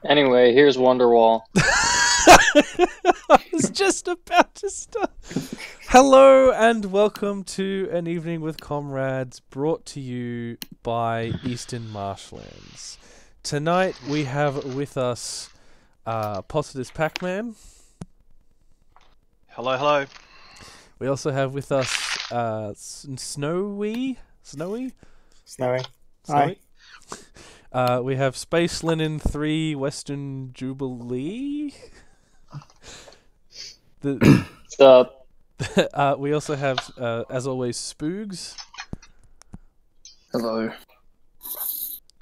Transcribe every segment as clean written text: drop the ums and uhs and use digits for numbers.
Anyway, here's Wonderwall. I was just about to start. Hello and welcome to An Evening with Comrades, brought to you by Eastern Marshlands. Tonight we have with us Positive Pac-Man. Hello, hello. We also have with us Snowy. Snowy. Snowy. We have Space Linen 3 Western Jubilee. What's up? We also have, as always, Spoogs. Hello.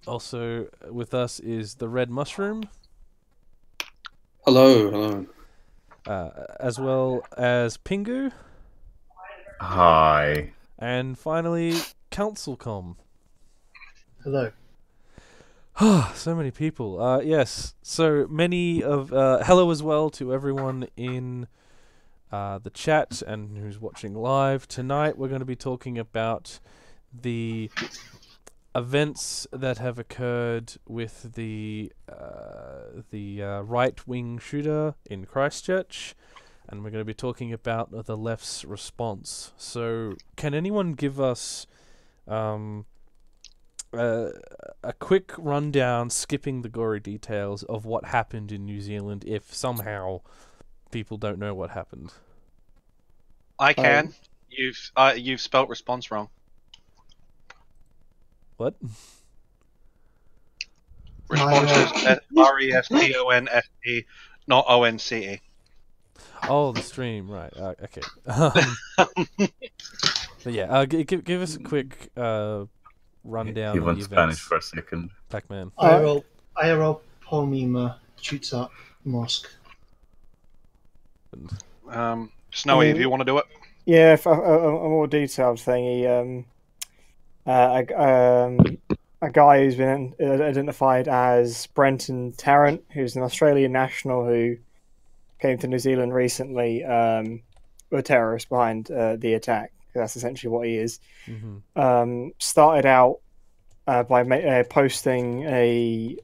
Also with us is the Red Mushroom. Hello. As well as Pingu. Hi. And finally, Councilcom. Hello. So many people. Yes, so many of... hello as well to everyone in the chat and who's watching live. Tonight we're going to be talking about the events that have occurred with the right-wing shooter in Christchurch, and we're going to be talking about the left's response. So, can anyone give us a quick rundown, skipping the gory details, of what happened in New Zealand if somehow people don't know what happened? I can. You've spelt response wrong. What? Response is RESPONSE, not ONCE. Oh, the stream, right? Okay. But yeah, give us a quick rundown. He of went the Spanish events. for a second. Pac-Man. IRL Pomima Chuta Mosque. Snowy, if you want to do it. Yeah, for a more detailed thing, a guy who's been identified as Brenton Tarrant, who's an Australian national who came to New Zealand recently, were terrorists behind the attack. That's essentially what he is. Mm-hmm. Started out by posting a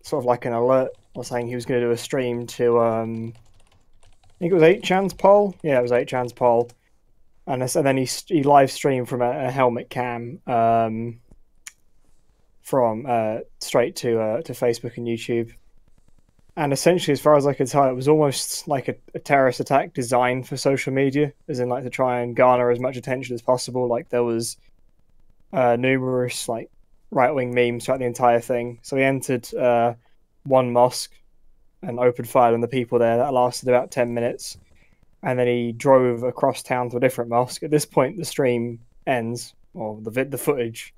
sort of like an alert or saying he was going to do a stream to, I think it was 8chan's poll. Yeah, it was 8chan's poll. And then he live streamed from a helmet cam from straight to Facebook and YouTube. And essentially, as far as I could tell, it was almost like a terrorist attack designed for social media, as in like to try and garner as much attention as possible. Like there was numerous like right-wing memes throughout the entire thing. So he entered one mosque and opened fire on the people there. That lasted about 10 minutes. And then he drove across town to a different mosque. At this point, the stream ends, or the footage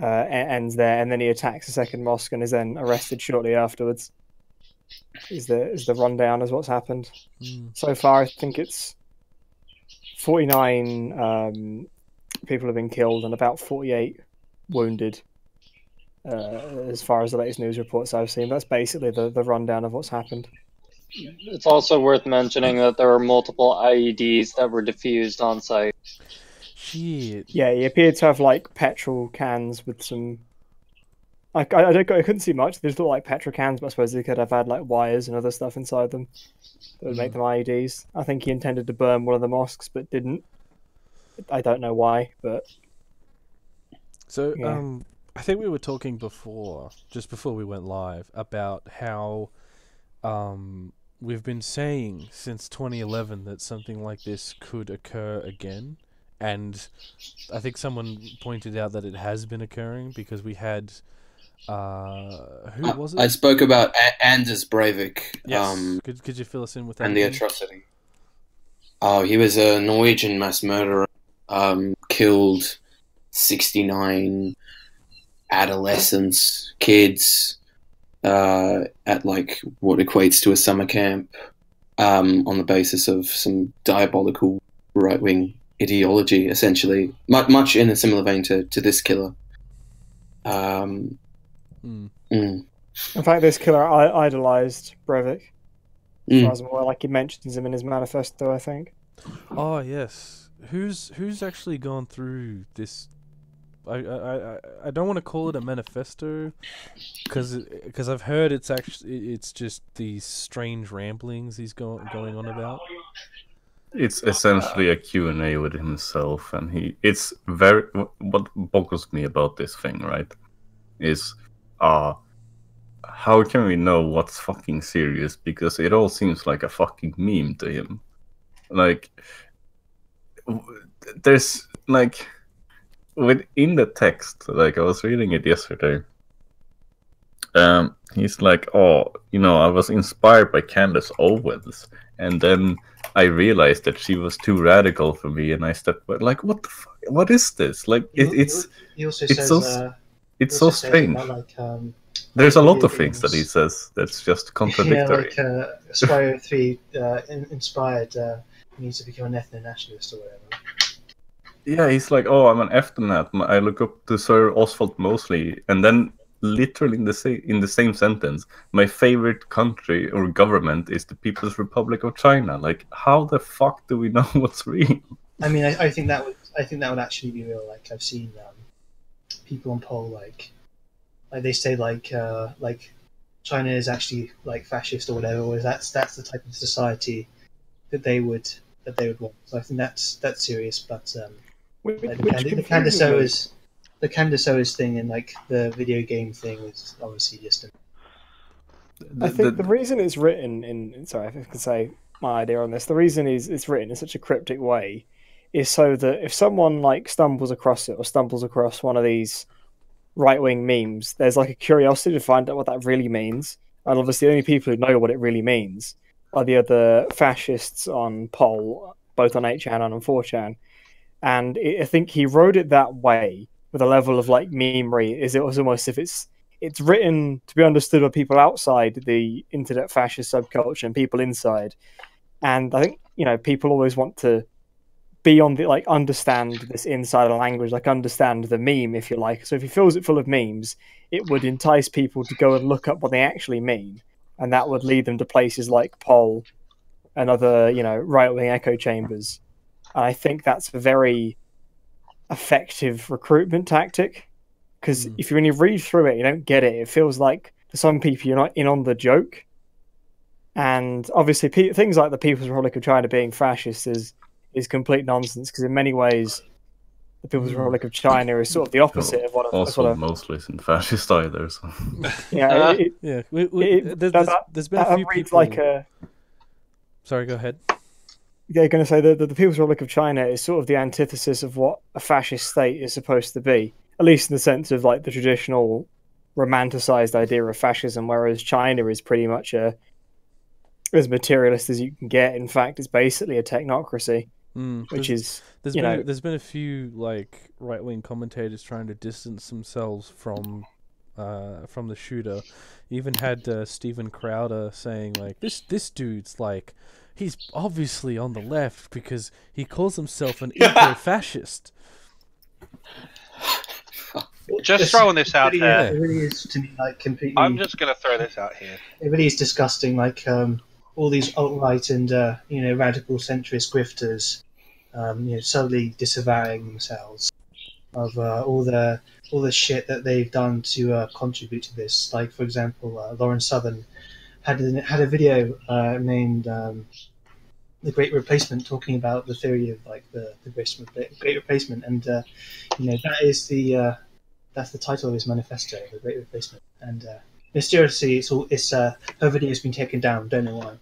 ends there, and then he attacks the second mosque and is then arrested shortly afterwards. Is the rundown as what's happened so far? I think it's 49 people have been killed and about 48 wounded, as far as the latest news reports I've seen. That's basically the rundown of what's happened. It's also worth mentioning that there were multiple IEDs that were defused on site. Shit. Yeah, he appeared to have like petrol cans with some. I couldn't see much. They just looked like petrol cans, but I suppose they could have had like wires and other stuff inside them that would make them IEDs. I think he intended to burn one of the mosques, but didn't. I don't know why, but. So, yeah. I think we were talking just before we went live, about how we've been saying since 2011 that something like this could occur again. And I think someone pointed out that it has been occurring because we had... who was it? I spoke about Anders Breivik. Yes. Could you fill us in with that? And the atrocity. Oh, he was a Norwegian mass murderer. Killed 69 adolescents, kids, at like what equates to a summer camp, on the basis of some diabolical right-wing ideology, essentially. Much in a similar vein to this killer. In fact, this killer idolized Breivik. As far as I'm aware, like he mentions him in his manifesto, I think. Oh yes, who's actually gone through this I don't want to call it a manifesto, because I've heard it's just these strange ramblings he's going on about. It's essentially a Q&A with himself, and it's very. What boggles me about this thing, right, is how can we know what's fucking serious? Because it all seems like a fucking meme to him. Like, there's like within the text, like I was reading it yesterday. He's like, I was inspired by Candace Owens, and then I realized that she was too radical for me, and I stepped back. Like, what the fuck? What is this? Like, it's so strange. There's a lot of things that he says that's just contradictory. Yeah, like Spyro 3 inspired me to become an ethno-nationalist or whatever. Yeah, he's like, I'm an ethno-nat. I look up to Sir Oswald Mosley, and then literally in the same sentence, my favorite country or government is the People's Republic of China. Like, how the fuck do we know what's real? I mean, I think that would actually be real. Like, I've seen people on poll like they say like China is actually like fascist or whatever, or that's the type of society that they would want. So I think that's serious. But the Candace Owens thing and like the video game thing is obviously just. I think the reason it's written in sorry, if I can say my idea on this, the reason it's written in such a cryptic way is so that if someone like stumbles across it or stumbles across one of these right-wing memes, there's like a curiosity to find out what that really means. And obviously the only people who know what it really means are the other fascists on poll, both on 8chan and on 4chan. And I think he wrote it that way with a level of like memery, is it was almost if it's written to be understood by people outside the internet fascist subculture and people inside. And I think, people always want to be on the, like, understand this insider language, like understand the meme, if you like. So if he fills it full of memes, it would entice people to go and look up what they actually mean. And that would lead them to places like Poll and other, right-wing echo chambers. And I think that's a very effective recruitment tactic. Because if you, when you read through it, you don't get it. It feels like, for some people, you're not in on the joke. And obviously, things like the People's Republic of China being fascist is complete nonsense, because in many ways, the People's Republic of China is sort of the opposite of what. Also, mostly isn't fascist either. So. Yeah, there's been a few people. Like a... Sorry, go ahead. They're going to say that the People's Republic of China is sort of the antithesis of what a fascist state is supposed to be, at least in the sense of like the traditional romanticized idea of fascism, whereas China is pretty much as materialist as you can get. In fact, it's basically a technocracy, which is there's been a few like right-wing commentators trying to distance themselves from the shooter. Even had Stephen Crowder saying like this dude's like, he's obviously on the left because he calls himself an eco-fascist. Just throwing this out there. It really is to me like completely. I'm just going to throw this out here. It really is disgusting. Like all these alt-right and radical centrist grifters, solely disavowing themselves of all the shit that they've done to contribute to this. Like, for example, Lauren Southern had a video named "The Great Replacement," talking about the theory of like the Great Replacement, and that's the title of his manifesto, "The Great Replacement." And mysteriously, her video has been taken down. Don't know why.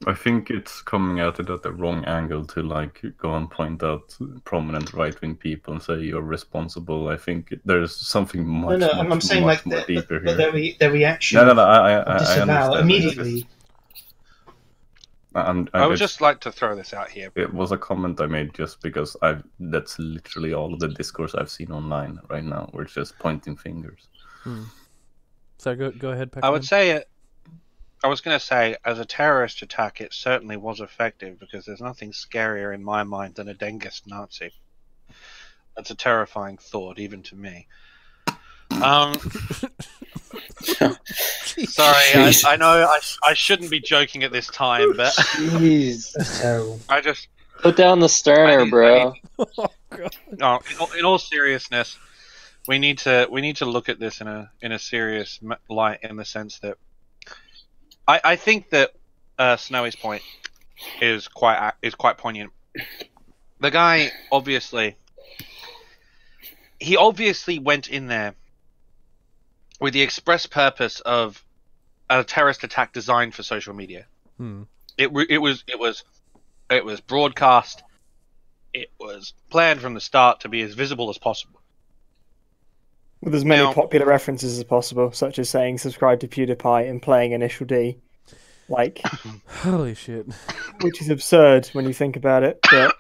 I think it's coming at it at the wrong angle to like go and point out prominent right-wing people and say you're responsible. I think there's something much I'm saying like more deeper but here. their reaction. I disavow understand immediately. I would just like to throw this out here. It was a comment I made just because that's literally all of the discourse I've seen online right now. We're just pointing fingers. So go ahead, Pac-Man. I was going to say, as a terrorist attack, it certainly was effective because there's nothing scarier in my mind than a Dengist Nazi. That's a terrifying thought, even to me. Sorry, I know I shouldn't be joking at this time, but Jeez. That's terrible. I just put down the sterner, bro. Oh God. No, in all seriousness, we need to look at this in a serious light, in the sense that I think that Snowy's point is quite poignant. The guy obviously went in there with the express purpose of a terrorist attack designed for social media. It was broadcast. It was planned from the start to be as visible as possible, with as many popular references as possible, such as saying subscribe to PewDiePie and playing Initial D. Like, holy shit. Which is absurd when you think about it, but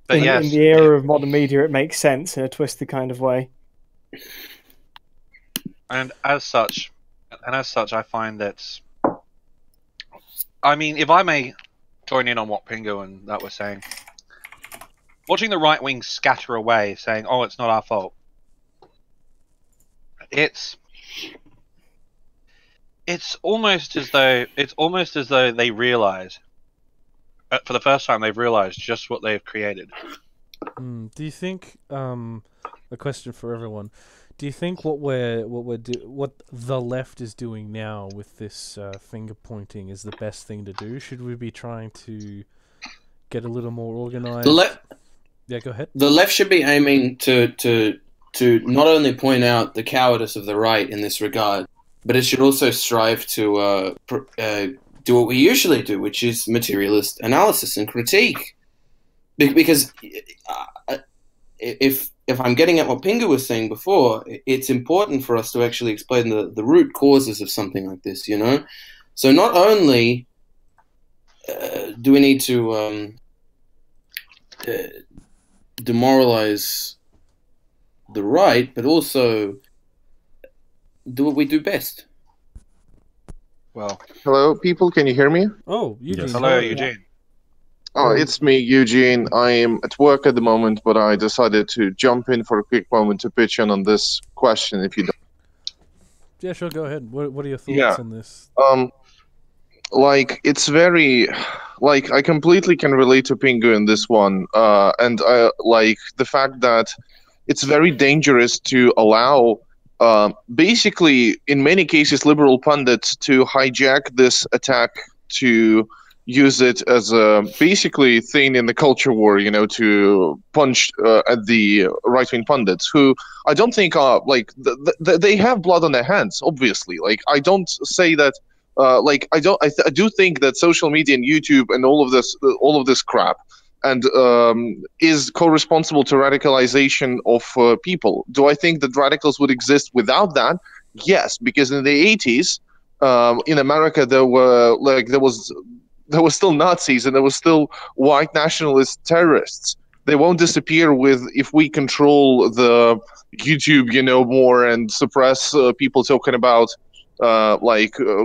in the era of modern media, it makes sense in a twisted kind of way. And as such, I find that, I mean, if I may join in on what Pingu and that was saying, watching the right wing scatter away, saying, "Oh, it's not our fault," it's almost as though they realize, for the first time, they've realized just what they've created. Do you think, a question for everyone, do you think what the left is doing now with this finger pointing is the best thing to do? Should we be trying to get a little more organized? Yeah, go ahead. The left should be aiming to not only point out the cowardice of the right in this regard, but it should also strive to do what we usually do, which is materialist analysis and critique. Because if I'm getting at what Pingu was saying before, it's important for us to actually explain the root causes of something like this, you know? So not only do we need to demoralize the right, but also do what we do best. Well, hello, people. Can you hear me? Oh, Eugene. Yes. Hello, Eugene. Oh, it's me, Eugene. I am at work at the moment, but I decided to jump in for a quick moment to pitch in on this question, if you don't. Yeah, sure. Go ahead. What are your thoughts on this? Like, it's very, like, I completely can relate to Pingu in this one, and I like the fact that it's very dangerous to allow, basically, in many cases, liberal pundits to hijack this attack to use it as a basically thing in the culture war, you know, to punch at the right-wing pundits, who I don't think are, like, they have blood on their hands, obviously. Like, I don't say that, like, I do think that social media and YouTube and all of this crap and is co-responsible to radicalization of people. Do I think that radicals would exist without that? Yes, because in the 80s, in America, there was still Nazis and there was still white nationalist terrorists. They won't disappear if we control the YouTube, you know, more and suppress people talking about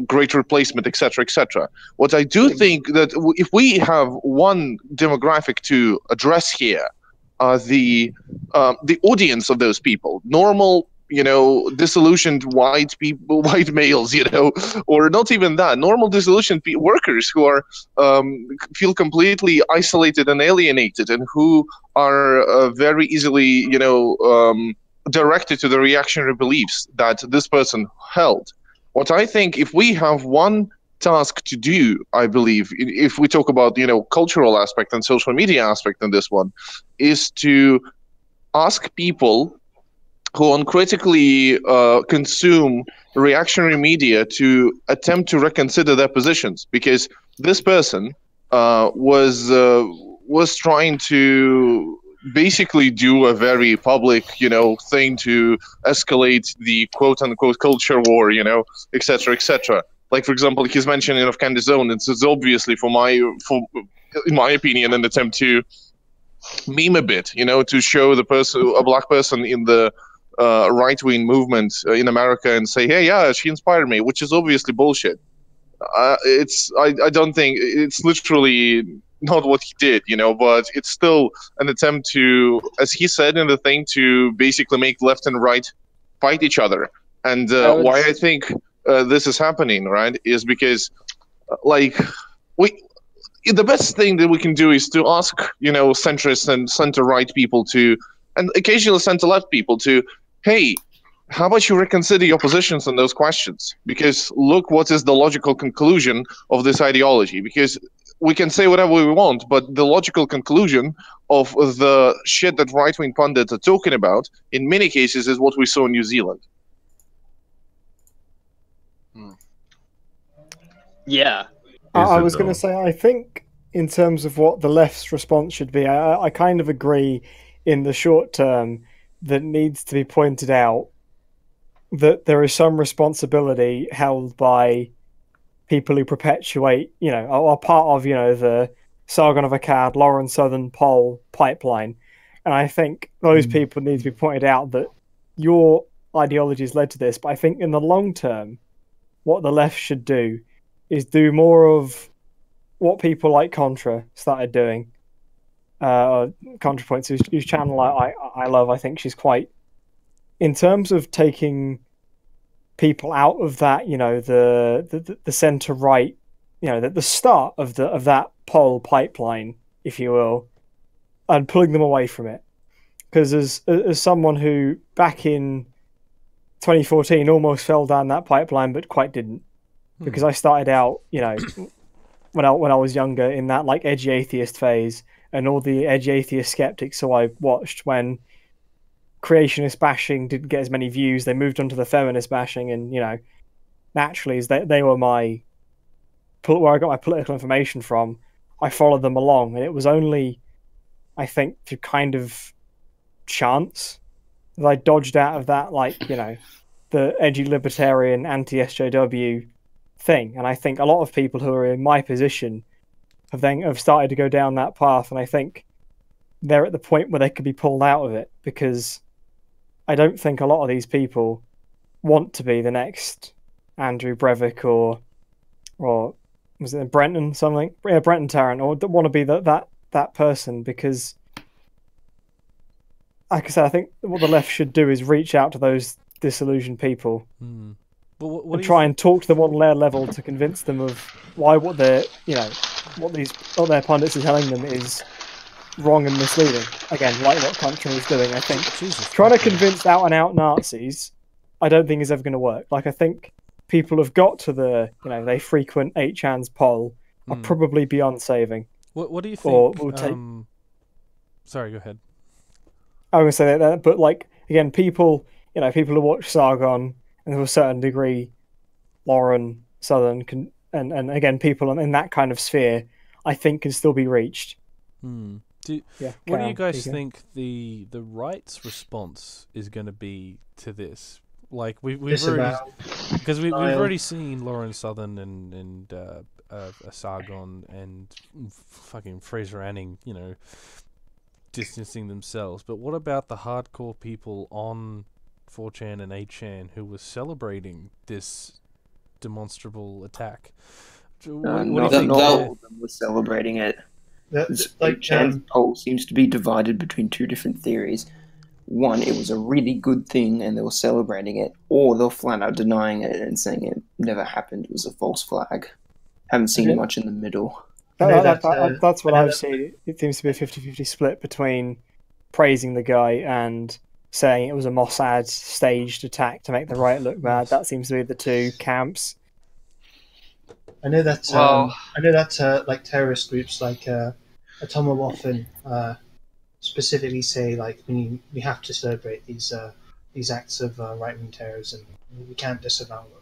great replacement, etc., etc. What I do think that if we have one demographic to address here, the audience of those people, normal, you know, disillusioned white people, white males, you know, or not even that, normal disillusioned workers who are feel completely isolated and alienated, and who are very easily, you know, directed to the reactionary beliefs that this person held. What I think, if we have one task to do, I believe, if we talk about, you know, cultural aspect and social media aspect in this one, is to ask people who uncritically consume reactionary media to attempt to reconsider their positions, because this person was trying to basically do a very public, you know, thing to escalate the quote-unquote culture war, you know, etc., etc. Like, for example, his mentioning of Candy Zone, it's obviously, in my opinion, an attempt to meme a bit, you know, to show a black person in the right-wing movement in America and say, hey, yeah, she inspired me, which is obviously bullshit. I don't think it's literally not what he did, you know, but it's still an attempt to, as he said in the thing, to basically make left and right fight each other. And why I think this is happening, right, is because, like, the best thing that we can do is to ask, centrist and center-right people to, and occasionally center-left people to, hey, how about you reconsider your positions on those questions? Because look what is the logical conclusion of this ideology. Because we can say whatever we want, but the logical conclusion of the shit that right-wing pundits are talking about, in many cases, is what we saw in New Zealand. Yeah. I was going to say, I think in terms of what the left's response should be, I kind of agree in the short term that needs to be pointed out that there is some responsibility held by people who perpetuate, are part of, the Sargon of Akkad, Lawrence Southern Pole pipeline. And I think those people need to be pointed out that your ideology has led to this. But I think in the long term, what the left should do is do more of what people like Contra started doing. ContraPoints, whose channel I love. I think she's quite, in terms of taking people out of that, the centre right, the start of that pole pipeline, if you will, and pulling them away from it. Because as someone who back in 2014 almost fell down that pipeline, but quite didn't, because I started out, when I was younger in that like edgy atheist phase, and all the edgy atheist skeptics who I watched when creationist bashing didn't get as many views, they moved on to the feminist bashing, and naturally, as they were where I got my political information from, I followed them along, and it was only, I think, through kind of chance that I dodged out of that, the edgy libertarian anti-SJW thing. And I think a lot of people who are in my position have started to go down that path, and I think they're at the point where they could be pulled out of it, because I don't think a lot of these people want to be the next Andrew Breivik or was it Brenton something? Yeah, Brenton Tarrant, or want to be that person, because, like I said, I think what the left should do is reach out to those disillusioned people and try and talk to them on their level to convince them of why what their pundits are telling them is wrong and misleading. Again, like what Country is doing, I think. Trying to convince out-and-out Nazis, I don't think is ever going to work. I think people have got to they frequent 8chan's poll are probably beyond saving. What do you think? Sorry, go ahead. I was going to say that, but again, people who watch Sargon, and to a certain degree, Lauren Southern, and again, people in that kind of sphere, I think can still be reached. What do you guys think the right's response is going to be to this? We've already seen Lauren Southern and Sargon and fucking Fraser Anning, distancing themselves. But what about the hardcore people on 4chan and 8chan who were celebrating this demonstrable attack? Not all of them were celebrating it. 8chan's poll seems to be divided between two different theories. One, it was a really good thing and they were celebrating it, or they're flat out denying it and saying it never happened, it was a false flag. Haven't seen much in the middle. That's what I've seen. It seems to be a 50-50 split between praising the guy and saying it was a Mossad staged attack to make the right look bad. That seems to be the two camps. I know that terrorist groups like Atomwaffen specifically say we have to celebrate these acts of right-wing terrorism. We can't disavow them.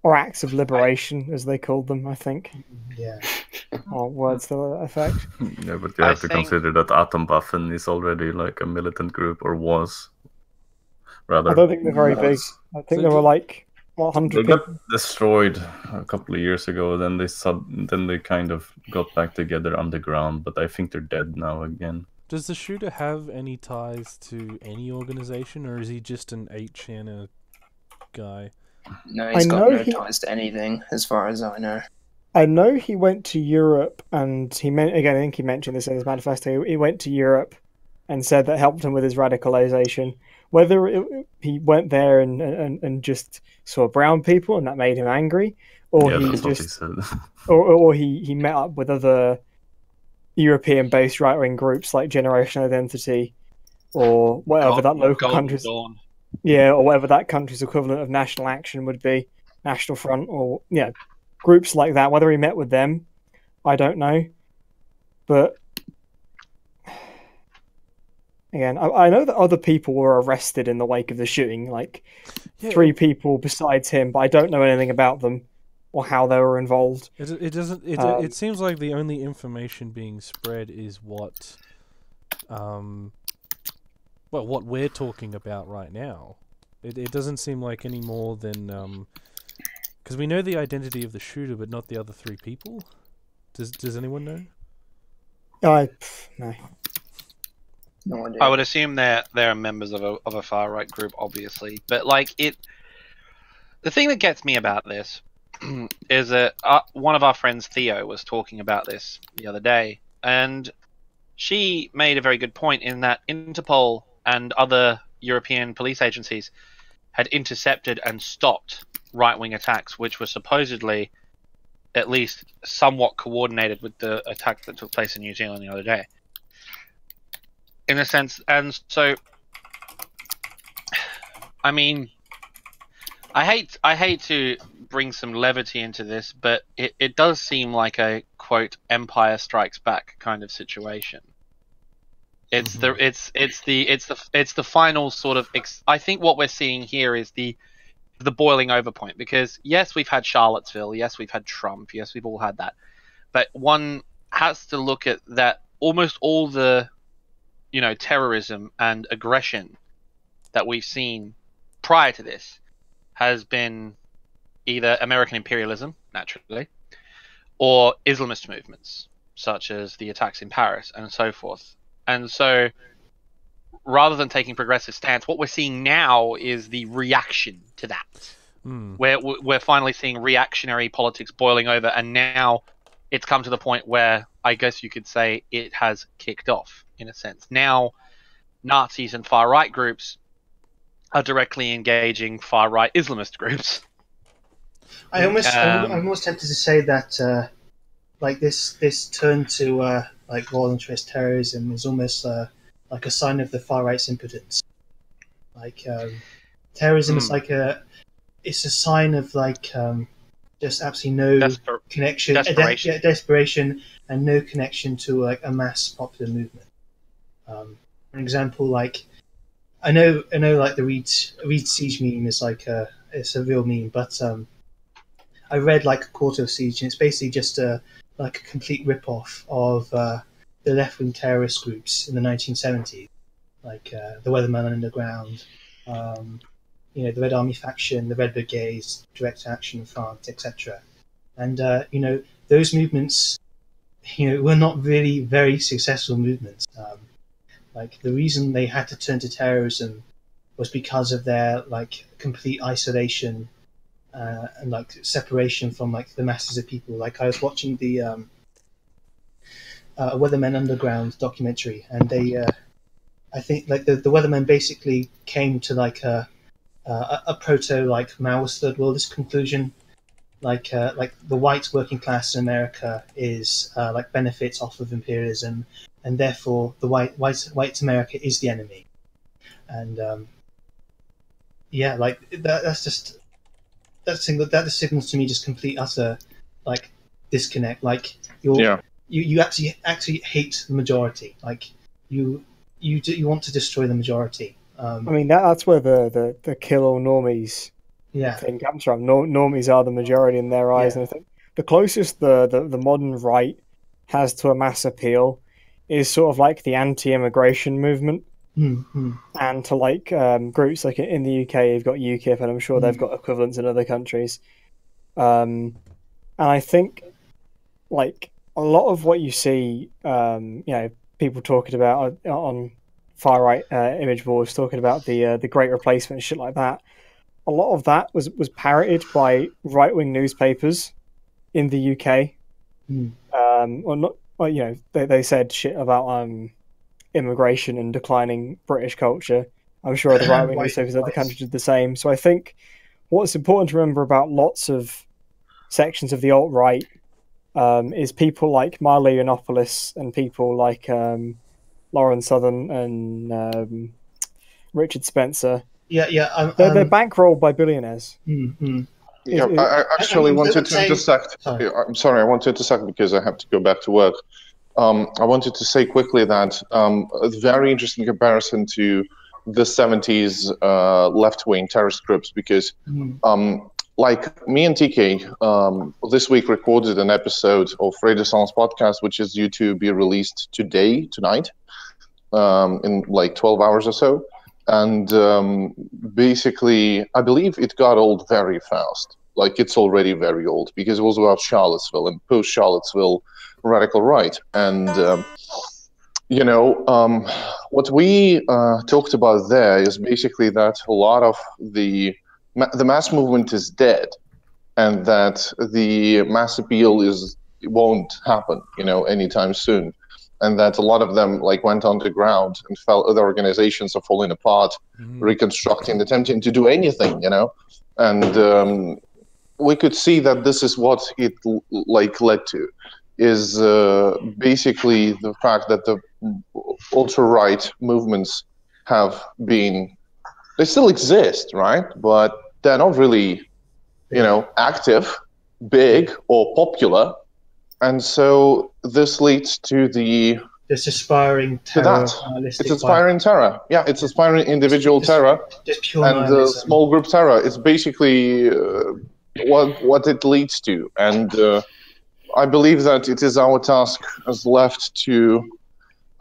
Or acts of liberation, as they called them, I think. Yeah. Or words to that effect. Yeah, but you have to consider that Atomwaffen is already a militant group, or was. Rather. I don't think they're very big. I think there were 100 people. They got destroyed a couple of years ago, then they kind of got back together underground, but I think they're dead now again. Does the shooter have any ties to any organization, or is he just an 8chan guy? No, he's got no ties to anything, as far as I know. I know he went to Europe, and I think he mentioned this in his manifesto. He went to Europe and said that helped him with his radicalization. Whether he went there and just saw brown people and that made him angry, or Yeah, he that's what he just, said. or he met up with other European-based right-wing groups like Generation Identity, or whatever that local Golden country's, Dawn. yeah, or whatever that country's equivalent of National Action would be, National Front, or groups like that. Whether he met with them, I don't know, but again, I know that other people were arrested in the wake of the shooting, like 3 people besides him, but I don't know anything about them or how they were involved. It seems like the only information being spread is what we're talking about right now. It doesn't seem like any more than because we know the identity of the shooter, but not the other 3 people. Does anyone know? No. No idea. I would assume they're members of a far right group, obviously, but like the thing that gets me about this is that one of our friends, Theo, was talking about this the other day, and she made a very good point in that Interpol and other European police agencies had intercepted and stopped right-wing attacks, which were supposedly at least somewhat coordinated with the attack that took place in New Zealand the other day. In a sense, and so, I mean, I hate to bring some levity into this, but it does seem like a quote Empire Strikes Back kind of situation. It's the final sort of. I think what we're seeing here is the boiling over point, because yes, we've had Charlottesville, yes, we've had Trump, yes, we've all had that, but one has to look at that almost all the terrorism and aggression that we've seen prior to this has been either American imperialism, naturally, or Islamist movements, such as the attacks in Paris and so forth. And so, rather than taking progressive stance, what we're seeing now is the reaction to that. Where we're finally seeing reactionary politics boiling over, and now it's come to the point where I guess you could say it has kicked off, in a sense. Now, Nazis and far-right groups are directly engaging far-right Islamist groups. I'm almost tempted to say that like this turn to like voluntarist terrorism is almost like a sign of the far-right's impotence. Like terrorism is like it's a sign of like just absolutely no connection, desperation, and no connection to like a mass popular movement. For example, like I know, like the Reed Siege meme is like it's a real meme, but I read like a quarter of Siege, and it's basically just like a complete rip-off of the left-wing terrorist groups in the 1970s, like the Weatherman Underground, the Red Army faction, the Red Brigades, Direct Action France, etc. And those movements, were not really very successful movements. Like the reason they had to turn to terrorism was because of their like complete isolation and like separation from like the masses of people. Like I was watching the Weathermen Underground documentary, and they, I think like the Weathermen basically came to like a proto like Maoist third worldist conclusion. Like the white working class in America is like benefits off of imperialism, and therefore the white America is the enemy. And like that signals to me just complete utter like disconnect. Like you actually hate the majority. Like you want to destroy the majority. I mean that's where the kill all normies thing comes from. Normies are the majority in their eyes, and I think the closest the modern right has to a mass appeal is sort of like the anti-immigration movement, and to like groups like in the UK you've got UKIP, and I'm sure they've got equivalents in other countries. And I think like a lot of what you see, people talking about on far right image boards, talking about the Great Replacement and shit like that. A lot of that was parroted by right-wing newspapers in the UK. Or not, they said shit about immigration and declining British culture. I'm sure the right-wing newspapers in other countries did the same. So I think what's important to remember about lots of sections of the alt-right is people like Milo Yiannopoulos and people like Lauren Southern and Richard Spencer. They're bankrolled by billionaires. Yeah, I actually wanted to intersect. I'm sorry, I wanted to intersect because I have to go back to work. I wanted to say quickly that a very interesting comparison to the 70s left-wing terrorist groups, because like me and TK this week recorded an episode of Radio Silence podcast, which is due to be released tonight, in like 12 hours or so. And basically, I believe it got old very fast. Like, it's already very old, because it was about Charlottesville and post-Charlottesville radical right. And, what we talked about there is basically that a lot of the mass movement is dead, and that the mass appeal won't happen, anytime soon. And that a lot of them went underground and felt other organizations are falling apart, reconstructing, attempting to do anything, And we could see that this is what it led to, is basically the fact that the ultra-right movements they still exist, right? But they're not really, active, big, or popular. And so this leads to this aspiring terror. It's aspiring terror. Yeah, it's aspiring individual terror and small group terror. It's basically what it leads to. And I believe that it is our task as left to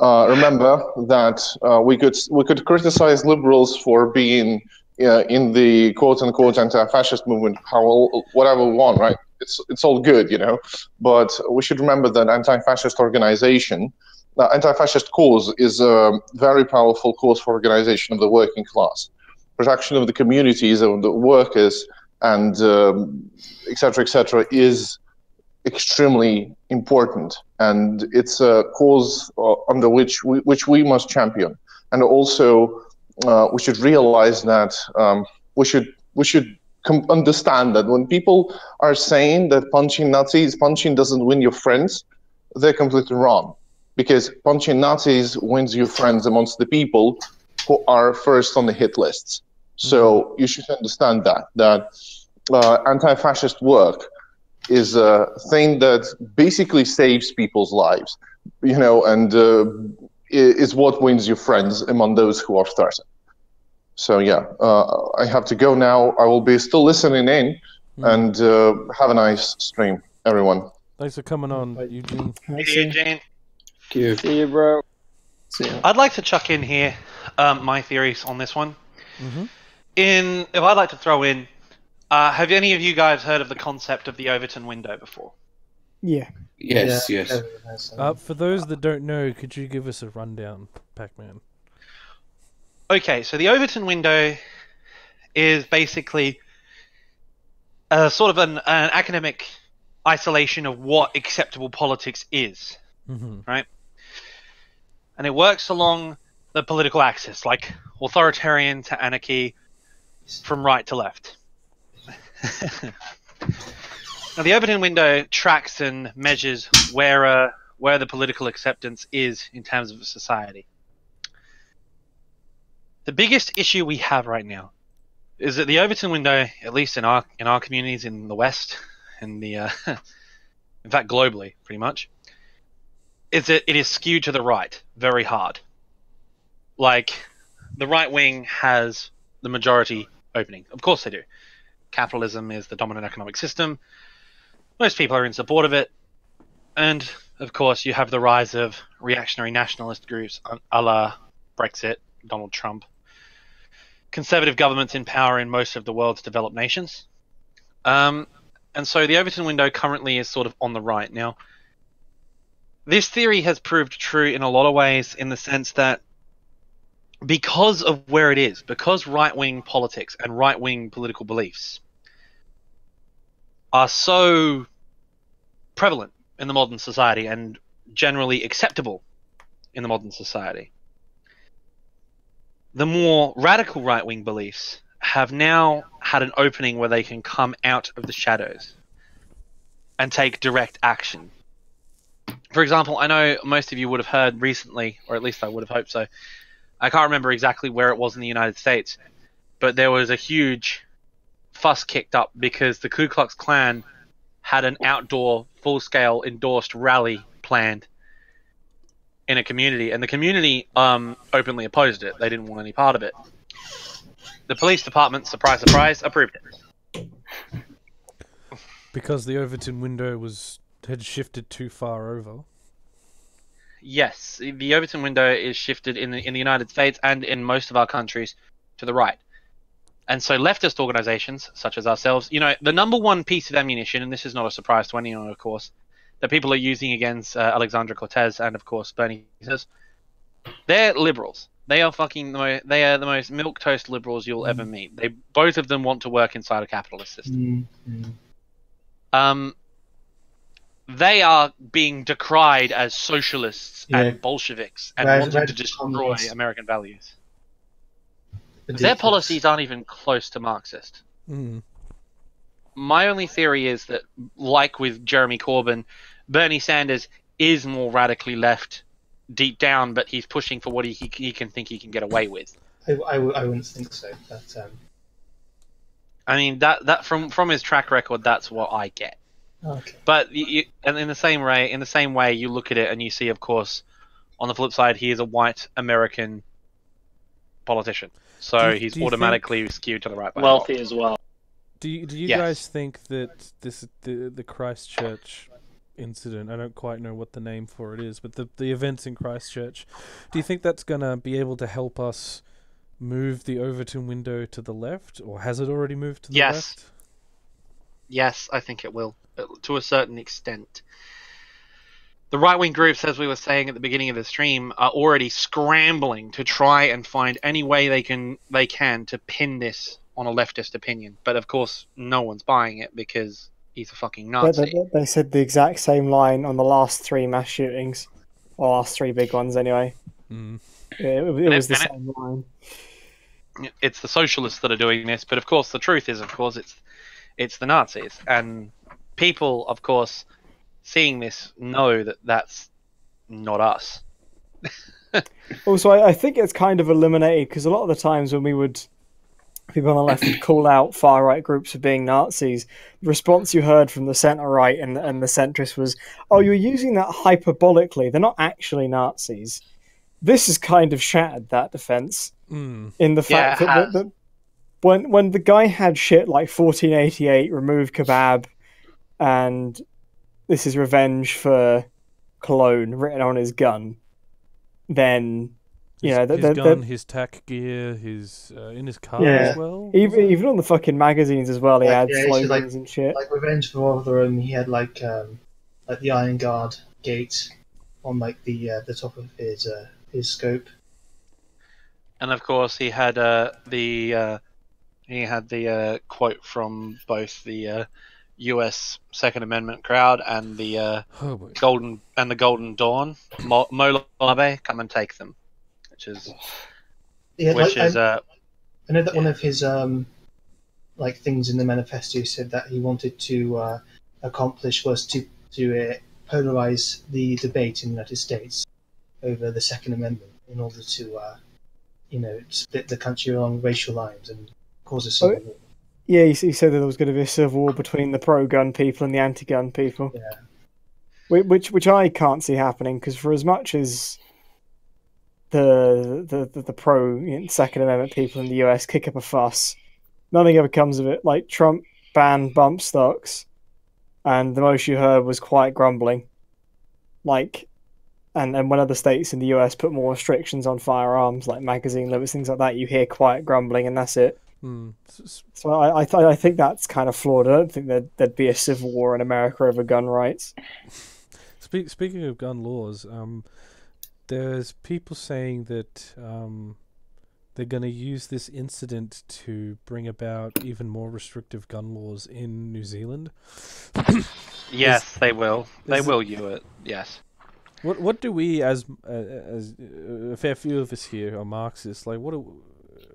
remember that we could criticize liberals for being in the quote-unquote anti-fascist movement, whatever we want, right? It's all good, but we should remember that anti-fascist cause is a very powerful cause for organization of the working class, protection of the communities, of the workers, and et cetera, is extremely important, and it's a cause under which we must champion. And also, we should realize that we should understand that when people are saying that punching doesn't win your friends, they're completely wrong. Because punching Nazis wins you friends amongst the people who are first on the hit lists. So you should understand that anti-fascist work is a thing that basically saves people's lives, and is what wins you friends among those who are threatened. So yeah, I have to go now. I will be still listening in, and have a nice stream, everyone. Thanks for coming on, Eugene. Hey, Eugene. See you, bro. I'd like to chuck in here my theories on this one. If I'd like to throw in, have any of you guys heard of the concept of the Overton window before? Yeah. Yes. For those that don't know, could you give us a rundown, Pac-Man? Okay, so the Overton window is basically a sort of an academic isolation of what acceptable politics is, right? And it works along the political axis, like authoritarian to anarchy, from right to left. Now, the Overton window tracks and measures where the political acceptance is in terms of society. The biggest issue we have right now is that the Overton window, at least in our communities in the West, and in fact globally, pretty much, is that it is skewed to the right very hard. Like, the right wing has the majority opening. Of course they do. Capitalism is the dominant economic system. Most people are in support of it. And, of course, you have the rise of reactionary nationalist groups a la Brexit, Donald Trump. Conservative governments in power in most of the world's developed nations. And so the Overton window currently is sort of on the right. Now, this theory has proved true in a lot of ways, in the sense that because of where it is, because right-wing politics and right-wing political beliefs are so prevalent in the modern society and generally acceptable in the modern society, the more radical right-wing beliefs have now had an opening where they can come out of the shadows. and take direct action. For example, I know most of you would have heard recently, or at least I would have hoped so. I can't remember exactly where it was in the United States, but there was a huge fuss kicked up because the Ku Klux Klan had an outdoor, full-scale endorsed rally planned in a community, and the community openly opposed it. They didn't want any part of it. The police department, surprise, surprise, approved it. Because the Overton window had shifted too far over. Yes, the Overton window is shifted in the United States and in most of our countries to the right. And so leftist organizations, such as ourselves, the number one piece of ammunition, and this is not a surprise to anyone, of course, that people are using against Alexandra Cortez and, of course, Bernie Sanders, they're liberals. They are they are the most milquetoast liberals you'll ever meet. Both of them want to work inside a capitalist system. They are being decried as socialists and Bolsheviks and wanting to destroy American values. Ridiculous. Their policies aren't even close to Marxist. My only theory is that, like with Jeremy Corbyn, Bernie Sanders is more radically left deep down, but he's pushing for what he can think he can get away with. I wouldn't think so. But, I mean, that from his track record, that's what I get. Okay. But and in the same way, you look at it and you see, of course, on the flip side, he is a white American politician, so he's automatically skewed to the right. Wealthy as well. Do you guys think that the Christchurch incident, I don't quite know what the name for it is, but the events in Christchurch, do you think that's gonna be able to help us move the Overton window to the left, or has it already moved to the left? Yes, I think it will, to a certain extent. The right-wing groups, as we were saying at the beginning of the stream, are already scrambling to try and find any way they can to pin this on a leftist opinion. But of course, no one's buying it because he's a fucking Nazi. They said the exact same line on the last 3 mass shootings, or last 3 big ones anyway. It was the same line. It's the socialists that are doing this, but of course the truth is, it's the Nazis, and people, of course, seeing this know that that's not us. Also, I think it's kind of eliminated, because a lot of the times when people on the left would call out far-right groups for being Nazis, the response you heard from the centre-right and the centrists was, oh, you're using that hyperbolically, they're not actually Nazis. This has kind of shattered that defence, in the fact that when the guy had shit like 1488, remove kebab, and this is revenge for Cologne written on his gun, then his gun, his tack gear, his in his car as well. Even on the fucking magazines as well, he had slogans and shit. Like Revenge for Rotherham, he had like the Iron Guard gate on like the top of his scope. And of course, he had the quote from both the U.S. Second Amendment crowd and the Golden Dawn. Mo Abe, come and take them. I know that one of his things in the manifesto said that he wanted to accomplish was to polarize the debate in the United States over the Second Amendment in order to split the country along racial lines and cause a civil war. Yeah, he said that there was going to be a civil war between the pro-gun people and the anti-gun people. Yeah, which I can't see happening, because for as much as the pro Second Amendment people in the US kick up a fuss, nothing ever comes of it. Like, Trump banned bump stocks, and the most you heard was quiet grumbling. Like, and when other states in the US put more restrictions on firearms, like magazine limits, things like that, you hear quiet grumbling, and that's it. So I think that's kind of flawed. I don't think there'd be a civil war in America over gun rights. Speaking of gun laws, there's people saying that they're going to use this incident to bring about even more restrictive gun laws in New Zealand. Yes, they will. They will use it. Yes. What do we, as a fair few of us here, are Marxists? Like,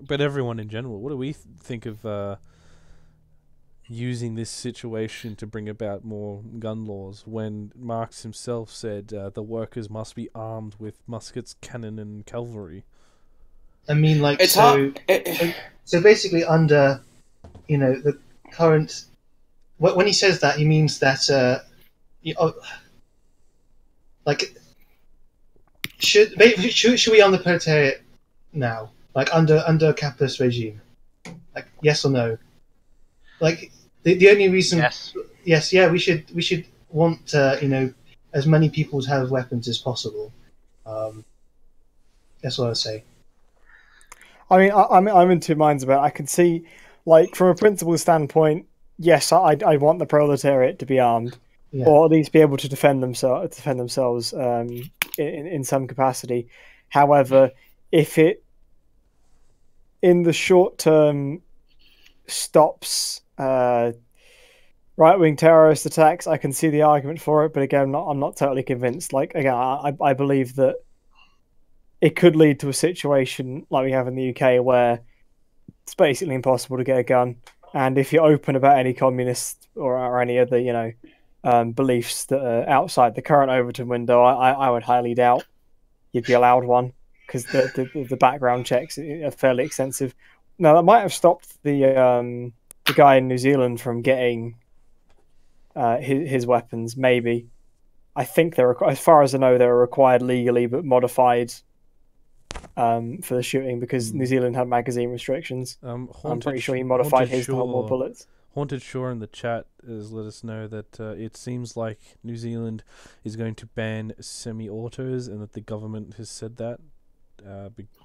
but everyone in general, what do we think of using this situation to bring about more gun laws when Marx himself said the workers must be armed with muskets, cannon, and cavalry. I mean, like, It's so hard. so basically under, the current... When he says that, he means that, should we arm the proletariat now? Like, under a capitalist regime? Like, yes or no? Like, the only reason... Yes, yeah, we should want, as many people to have weapons as possible. That's what I say. I mean, I'm in two minds about it. I can see, like, from a principle standpoint, yes, I want the proletariat to be armed, or at least be able to defend themselves in some capacity. However, if it, in the short term, stops right-wing terrorist attacks, I can see the argument for it. But again, I'm not totally convinced. Like, again, I believe that it could lead to a situation like we have in the UK where it's basically impossible to get a gun. And if you're open about any communist or any other, beliefs that are outside the current Overton window, I would highly doubt you'd be allowed one, because the background checks are fairly extensive. Now, that might have stopped the guy in New Zealand from getting his weapons, maybe. I think they're, as far as I know, they were required legally but modified for the shooting because New Zealand had magazine restrictions. I'm pretty sure he modified his to hold more bullets. Haunted Shore in the chat has let us know that it seems like New Zealand is going to ban semi-autos, and that the government has said that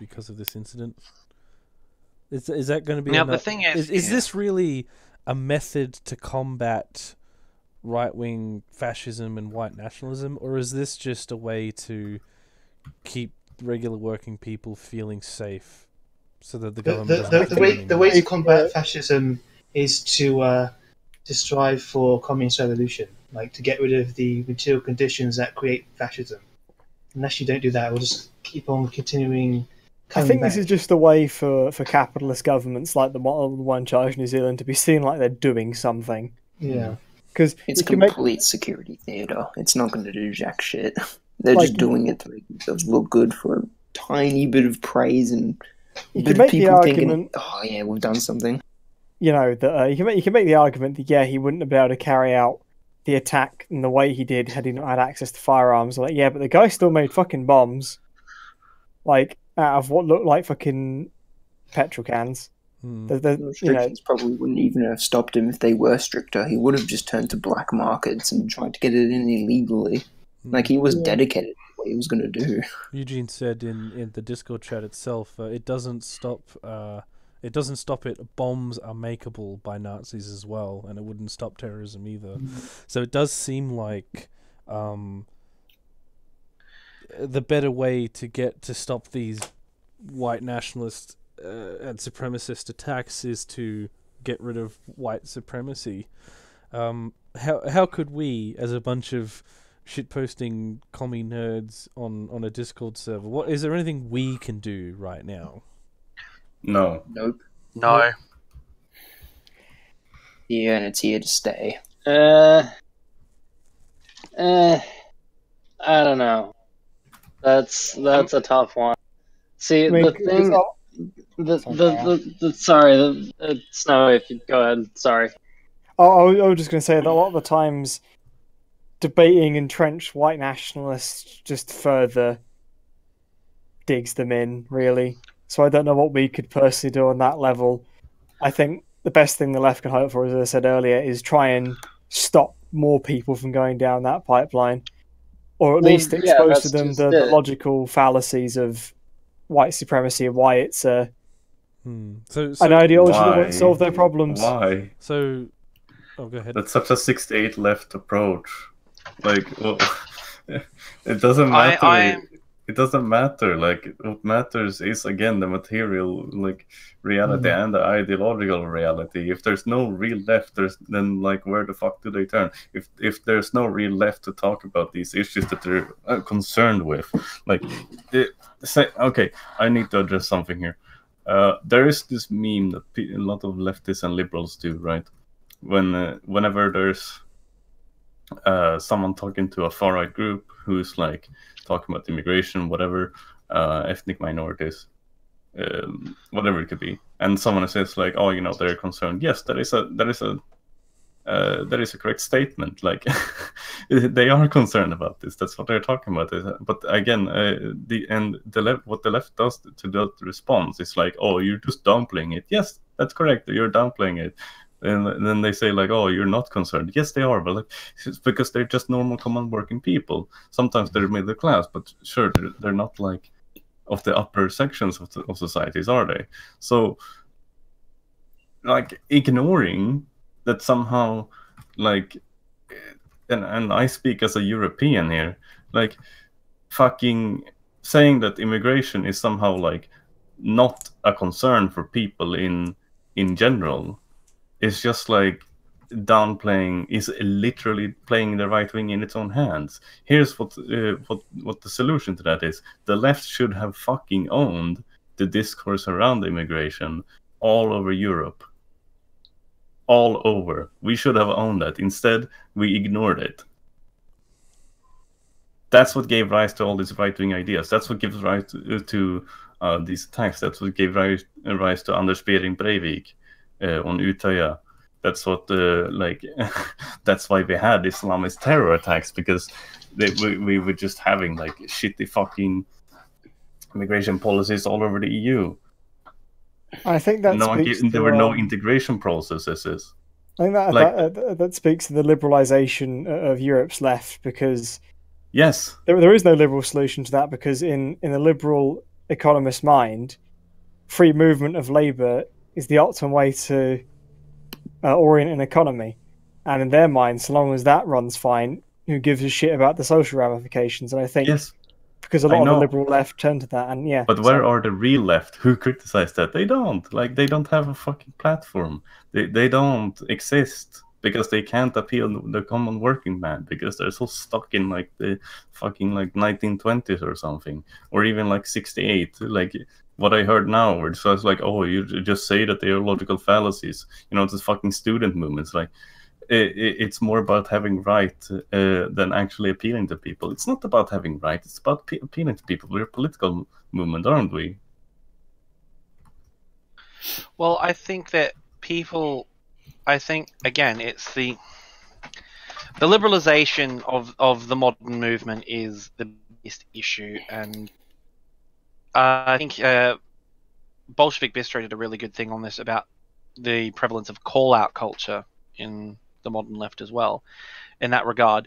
because of this incident. Is that going to be... Now, the thing is this really a method to combat right-wing fascism and white nationalism, or is this just a way to keep regular working people feeling safe so that the government the way to combat fascism is to strive for communist revolution, like to get rid of the material conditions that create fascism. Unless you don't do that, we'll just keep on continuing. I think this is just a way for capitalist governments like the one in charge of New Zealand to be seen like they're doing something. Yeah. Because it's complete security theatre. It's not going to do jack shit. They're just doing it to make themselves look good for a tiny bit of praise and you can make people the thinking, argument, "Oh yeah, we've done something." That you can make the argument that he wouldn't have been able to carry out the attack in the way he did had he not had access to firearms. Like, yeah, but the guy still made fucking bombs, like out of what looked like fucking petrol cans. The restrictions probably wouldn't even have stopped him if they were stricter. He would have just turned to black markets and tried to get it in illegally. Like, he was dedicated to what he was going to do. Eugene said in the Discord chat itself, it doesn't stop it. Bombs are makeable by Nazis as well, and it wouldn't stop terrorism either. So it does seem like the better way to stop these white nationalist and supremacist attacks is to get rid of white supremacy. How could we, as a bunch of shitposting commie nerds on a Discord server, is there anything we can do right now? No. Nope. No. Yeah, and it's here to stay. I don't know. That's a tough one. See, the thing... Sorry, Snowy, if you go ahead. Sorry. I was just going to say that a lot of the times debating entrenched white nationalists just further digs them in, really. So I don't know what we could personally do on that level. I think the best thing the left can hope for, as I said earlier, is try and stop more people from going down that pipeline, or at least expose to them the logical fallacies of white supremacy and why it's an ideology that won't solve their problems. Why? So, go ahead. That's such a 6-8 left approach. Like, well, it doesn't matter. It doesn't matter. Like, what matters is, again, the material, like, reality and the ideological reality. If there's no real left, then like, where the fuck do they turn? If there's no real left to talk about these issues that they're concerned with, like, okay, I need to address something here. There is this meme that a lot of leftists and liberals do, right? whenever there's someone talking to a far right group who's like talking about immigration, whatever, ethnic minorities, whatever it could be, and someone says like, oh, you know, they're concerned. Yes, that is a correct statement. Like, they are concerned about this. That's what they're talking about. But again, what the left does to that response is like, oh, you're just downplaying it. Yes, that's correct. You're downplaying it. And then they say like, oh, you're not concerned. Yes, they are, but like, it's because they're just normal, common working people. Sometimes they're middle class, but sure, they're not like of the upper sections of societies, are they? So, like, ignoring that somehow, like, and I speak as a European here, like, fucking saying that immigration is somehow like not a concern for people in general is just like downplaying, is literally playing the right wing in its own hands. Here's what the solution to that is: the left should have fucking owned the discourse around immigration all over Europe. All over. We should have owned that. Instead, we ignored it. That's what gave rise to all these right-wing ideas. That's what gives rise to these attacks. That's what gave rise to Anders Behring Breivik on Utøya. That's what like that's why we had Islamist terror attacks, because we were just having like shitty fucking immigration policies all over the EU. I think that there were no integration processes. I think that speaks to the liberalisation of Europe's left, because yes, there is no liberal solution to that, because in the liberal economist mind, free movement of labour is the optimum way to orient an economy, and in their mind, so long as that runs fine, who gives a shit about the social ramifications? And I think because a lot of the liberal left turn to that, and But where are the real left who criticize that? They don't. Like, they don't have a fucking platform. They don't exist because they can't appeal to the common working man, because they're so stuck in like the fucking like 1920s or something, or even like 68. Like what I heard now, where it's like, oh, you just say that they are logical fallacies. You know, it's fucking student movements. Like, it's more about having right than actually appealing to people. It's not about having right. It's about appealing to people. We're a political movement, aren't we? Well, I think that people... I think, again, it's the liberalization of the modern movement is the biggest issue. And I think Bolshevik Bistro did a really good thing on this about the prevalence of call-out culture in the modern left as well, in that regard,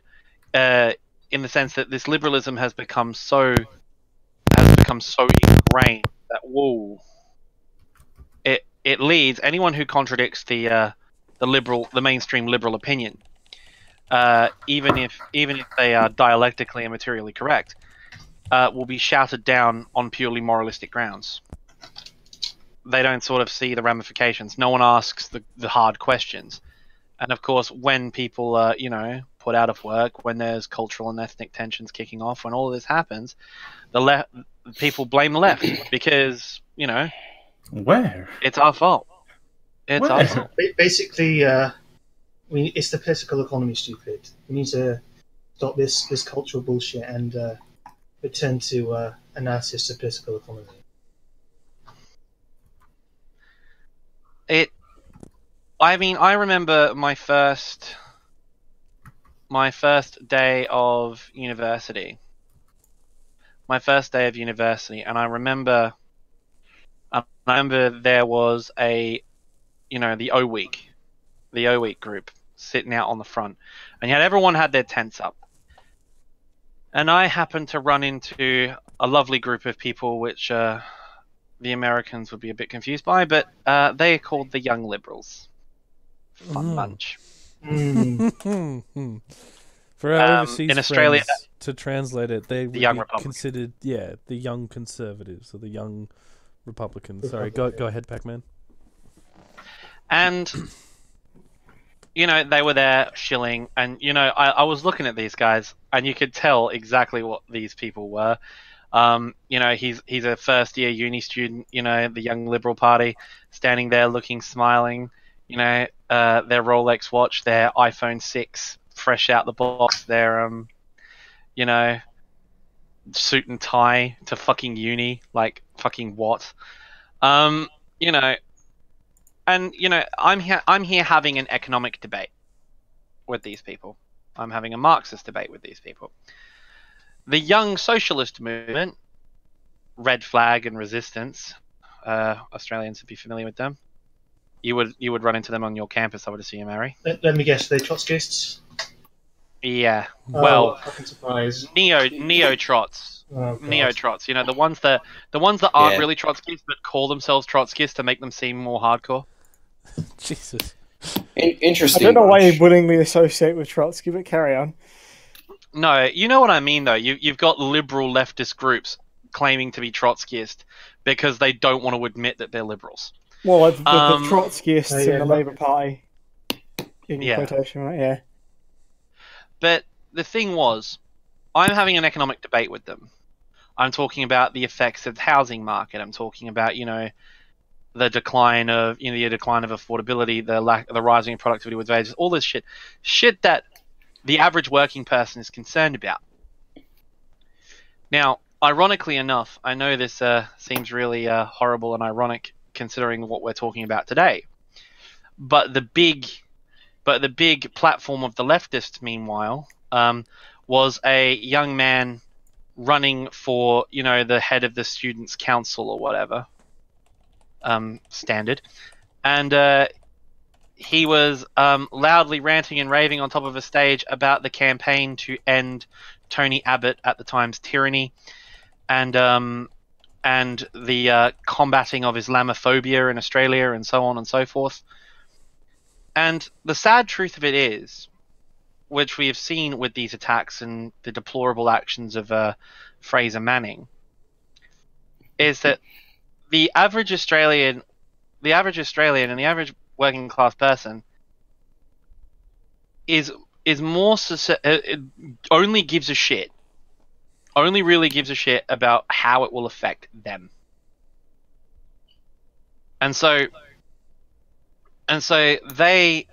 in the sense that this liberalism has become so ingrained that it leads anyone who contradicts the mainstream liberal opinion, even if they are dialectically and materially correct, will be shouted down on purely moralistic grounds. They don't sort of see the ramifications. No one asks the hard questions. And of course, when people are, put out of work, when there's cultural and ethnic tensions kicking off, when all of this happens, people blame the left because, where? It's our fault. It's our fault. Basically, it's the political economy, stupid. We need to stop this cultural bullshit and return to analysis of political economy. I remember my first day of university. And I remember there was the O Week group sitting out on the front, and everyone had their tents up. And I happened to run into a lovely group of people, which the Americans would be a bit confused by, but they are called the Young Liberals. Fun bunch. For our overseas in Australia, friends, to translate it, they would be considered, the young conservatives or the young Republicans. Sorry, go ahead, Pac-Man. And they were there shilling, and I was looking at these guys, and you could tell exactly what these people were. He's a first year uni student, the Young Liberal Party, standing there looking, smiling, their Rolex watch, their iPhone 6 fresh out the box, their you know, suit and tie to fucking uni, like fucking what? You know, and you know, I'm here having an economic debate with these people. I'm having a Marxist debate with these people. The young socialist movement, Red Flag and Resistance, Australians would be familiar with them. You would run into them on your campus, I would assume, Mary. Let me guess, they're Trotskyists? Yeah. Well, fucking surprise. Neo-trots. Oh, Neo-trots. You know, the ones that aren't really Trotskyists but call themselves Trotskyists to make them seem more hardcore. Jesus. Interesting. I don't know why you willingly associate with Trotsky, but carry on. No, you know what I mean, though. You've got liberal leftist groups claiming to be Trotskyist because they don't want to admit that they're liberals. Well, like the Trotskyists in the Labour Party. In quotation, right? Yeah. But the thing was, I'm having an economic debate with them. I'm talking about the effects of the housing market. I'm talking about, you know, the decline of affordability, the rising productivity with wages, all this shit that the average working person is concerned about. Now, ironically enough, I know this seems really horrible and ironic considering what we're talking about today, but the big platform of the leftists, meanwhile, was a young man running for, you know, the head of the students' council or whatever. Standard, and he was loudly ranting and raving on top of a stage about the campaign to end Tony Abbott at the time's tyranny, and the combating of Islamophobia in Australia, and so on and so forth. And the sad truth of it is, which we have seen with these attacks and the deplorable actions of Fraser Manning, is that the average Australian and the average working class person is more only really gives a shit about how it will affect them. And so they,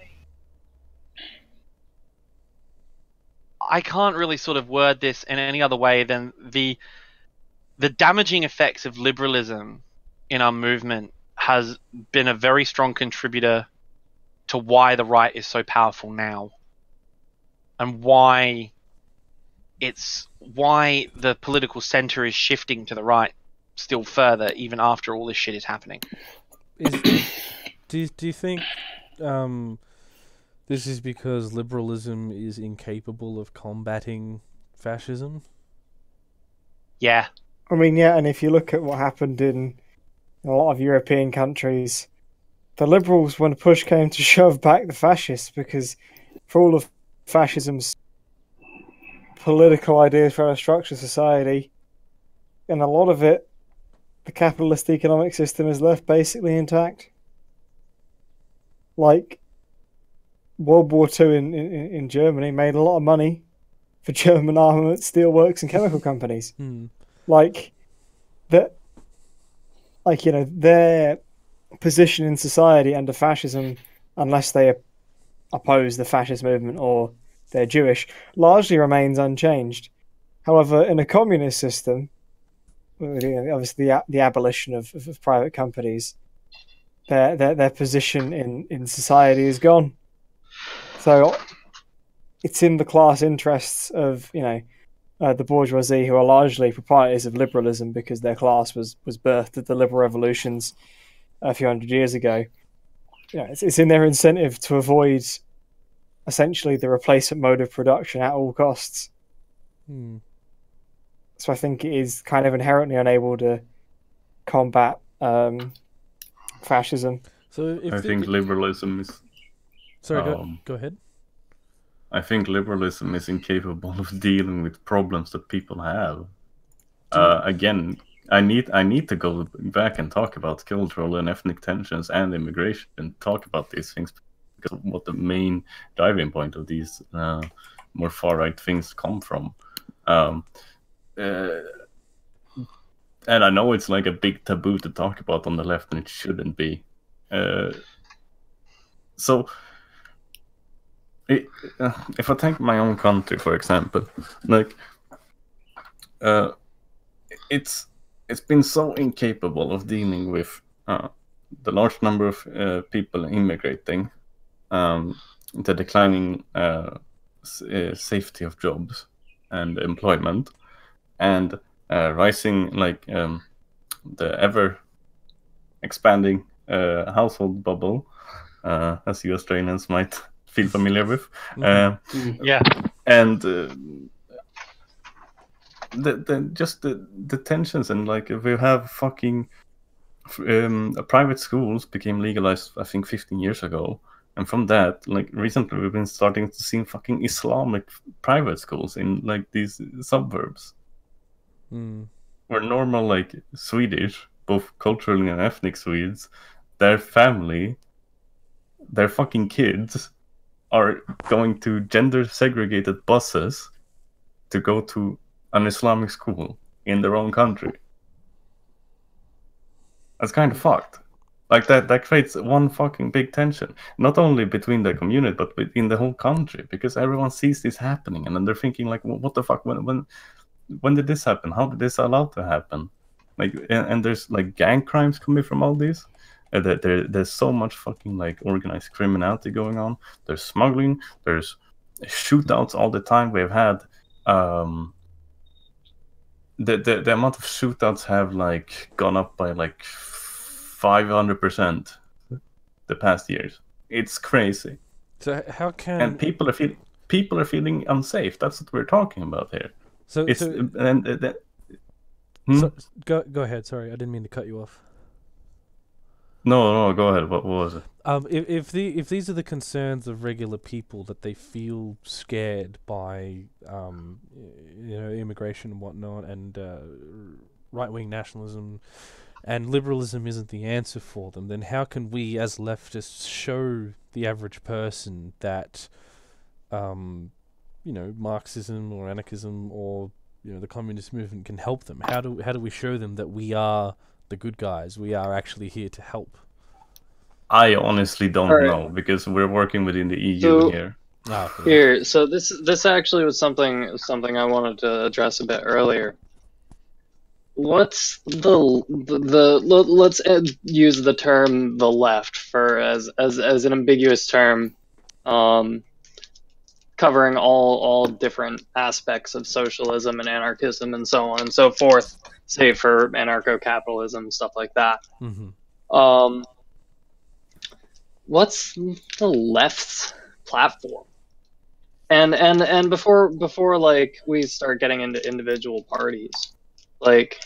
I can't really sort of word this in any other way than the damaging effects of liberalism in our movement has been a very strong contributor to why the right is so powerful now, and why the political center is shifting to the right still further, even after all this shit is happening. Do you think this is because liberalism is incapable of combating fascism? Yeah. I mean, yeah, and if you look at what happened in a lot of European countries, the liberals, when push came to shove, back the fascists, because for all of fascism's political ideas for how to structure society, and a lot of it, the capitalist economic system is left basically intact. Like, World War II in Germany made a lot of money for German armament, steelworks, and chemical companies. Like, that. Like, you know, their position in society under fascism, unless they oppose the fascist movement or they're Jewish, largely remains unchanged. However, in a communist system, obviously the abolition of private companies, their position in society is gone. So it's in the class interests of, you know, the bourgeoisie, who are largely proprietors of liberalism because their class was birthed at the liberal revolutions a few hundred years ago. You know, it's in their incentive to avoid essentially the replacement mode of production at all costs. So I think it is kind of inherently unable to combat fascism. So I think liberalism is... Sorry, go ahead. I think liberalism is incapable of dealing with problems that people have. Again, I need to go back and talk about cultural and ethnic tensions and immigration, and talk about these things, because of what the main driving point of these more far-right things come from. And I know it's like a big taboo to talk about on the left, and it shouldn't be. So if I take my own country for example, like it's been so incapable of dealing with the large number of people immigrating, the declining safety of jobs and employment, and rising the ever expanding household bubble, as you Australians might feel familiar with. Yeah. And the tensions, and like we have fucking private schools became legalized I think 15 years ago, and from that, like recently we've been starting to see fucking Islamic private schools in like these suburbs where normal like Swedish, both culturally and ethnic Swedes, their family, their fucking kids are going to gender segregated buses to go to an Islamic school in their own country. That's kind of fucked. Like that creates one fucking big tension, not only between the community but within the whole country, because everyone sees this happening and then they're thinking like, well, what the fuck? When did this happen? How did this allow to happen? Like, and there's like gang crimes coming from all this. There's so much fucking like organized criminality going on. There's smuggling. There's shootouts all the time. We've had the amount of shootouts have like gone up by like 500% the past years. It's crazy. So how can... And people are feeling unsafe. That's what we're talking about here. So go ahead. Sorry, I didn't mean to cut you off. No, go ahead. What was it? If these are the concerns of regular people, that they feel scared by immigration and whatnot, and right-wing nationalism and liberalism isn't the answer for them, then how can we as leftists show the average person that Marxism or anarchism or the communist movement can help them? How do we show them that we are the good guys? We are actually here to help. I honestly don't know, because we're working within the EU here. Here, so this actually was something I wanted to address a bit earlier. What's let's use the term the left for as an ambiguous term, covering all different aspects of socialism and anarchism and so on and so forth, say for anarcho-capitalism, stuff like that. Mm-hmm. What's the left's platform? And before like we start getting into individual parties, like,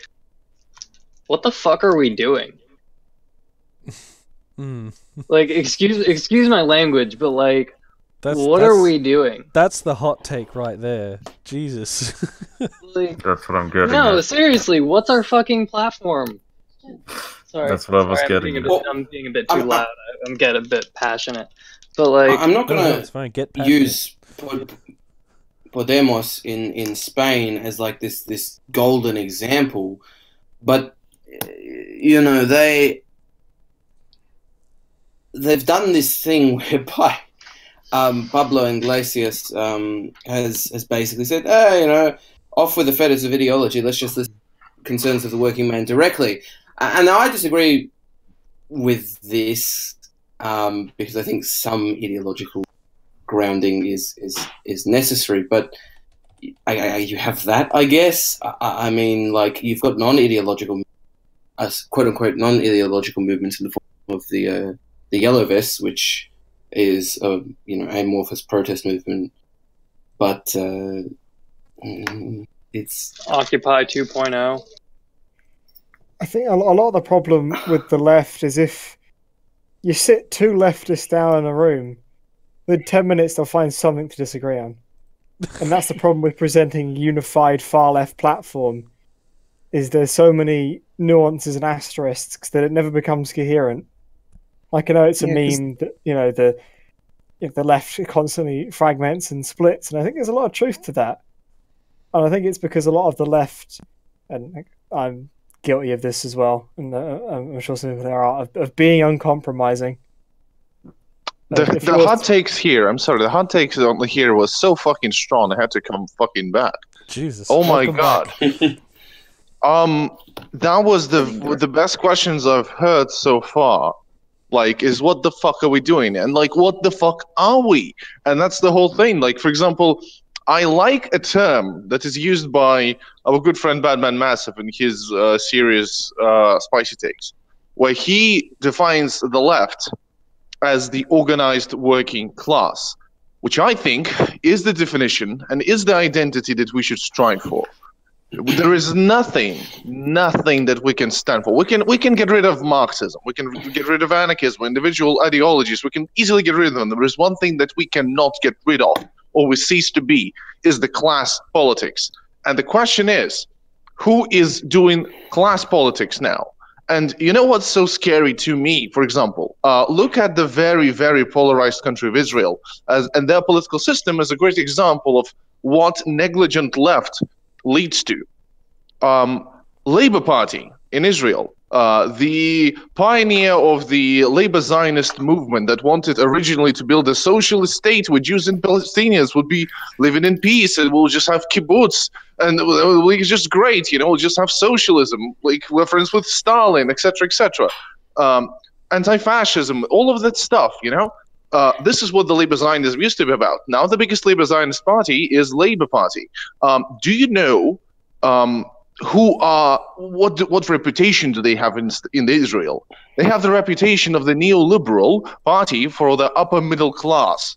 what the fuck are we doing? Like, excuse my language, but like, what are we doing? That's the hot take right there. Jesus. Like, that's what I'm getting. No, seriously, what's our fucking platform? Sorry, that's what I was getting. I'm being a bit too loud. I'm getting a bit passionate, but like, I'm not gonna use Podemos in Spain as like this golden example, but they've done this thing whereby Pablo Iglesias has basically said, off with the fetters of ideology, let's just listen to the concerns of the working man directly. And I disagree with this because I think some ideological grounding is necessary, but you have that, I guess. I mean, like, you've got non-ideological, quote-unquote non-ideological movements in the form of the Yellow Vests, which is a amorphous protest movement, but it's Occupy 2.0. I think a lot of the problem with the left is if you sit two leftists down in a room, within 10 minutes they'll find something to disagree on. And that's the problem with presenting a unified far-left platform, is there's so many nuances and asterisks that it never becomes coherent. Like, I know it's a meme that, the left constantly fragments and splits, and I think there's a lot of truth to that. And I think it's because a lot of the left, and I'm guilty of this as well, and I'm sure some people there are, of being uncompromising. The hot takes here. I'm sorry. The hot takes on here was so fucking strong. I had to come fucking back. Jesus. Oh my god. That was the best questions I've heard so far. Like, is what the fuck are we doing? And like, what the fuck are we? And that's the whole thing. Like, for example, I like a term that is used by our good friend Badman Massive in his series Spicy Takes, where he defines the left as the organized working class, which I think is the definition and is the identity that we should strive for. There is nothing that we can stand for. We can get rid of Marxism. We can get rid of anarchism, individual ideologies. We can easily get rid of them. There is one thing that we cannot get rid of, or we cease to be, is the class politics. And the question is, who is doing class politics now? And you know what's so scary to me, for example? Look at the very, very polarized country of Israel. And their political system is a great example of what negligent left leads to. Labour Party in Israel, the pioneer of the Labour Zionist movement that wanted originally to build a socialist state where Jews and Palestinians would be living in peace, and we'll just have kibbutz, and it's just great, we'll just have socialism, like we're friends with Stalin, etc., etc. Anti-fascism, all of that stuff, this is what the Labour Zionism used to be about. Now the biggest Labour Zionist party is Labour Party. Do you know what reputation do they have in Israel? They have the reputation of the neoliberal party for the upper middle class.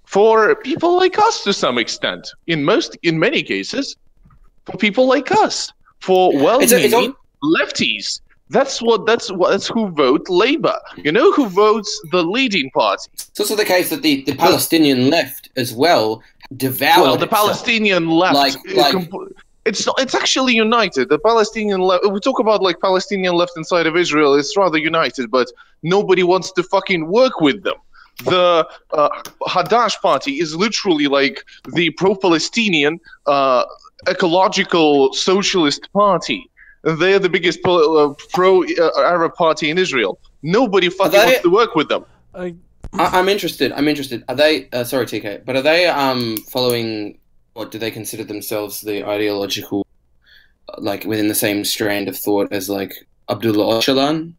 For people like us to some extent, in many cases, for people like us, for well-meaning lefties. That's who vote Labour. You know who votes the leading party. It's also the case that the Palestinian left as well devoured. Well, the Palestinian left, it's actually united. The Palestinian left. We talk about like Palestinian left inside of Israel. It's rather united, but nobody wants to fucking work with them. The Hadash party is literally like the pro-Palestinian ecological socialist party. They're the biggest pro-Arab party in Israel. Nobody fucking wants to work with them. I'm interested. Are they, sorry TK, but are they following, or do they consider themselves the ideological, like within the same strand of thought as like Abdullah Öcalan?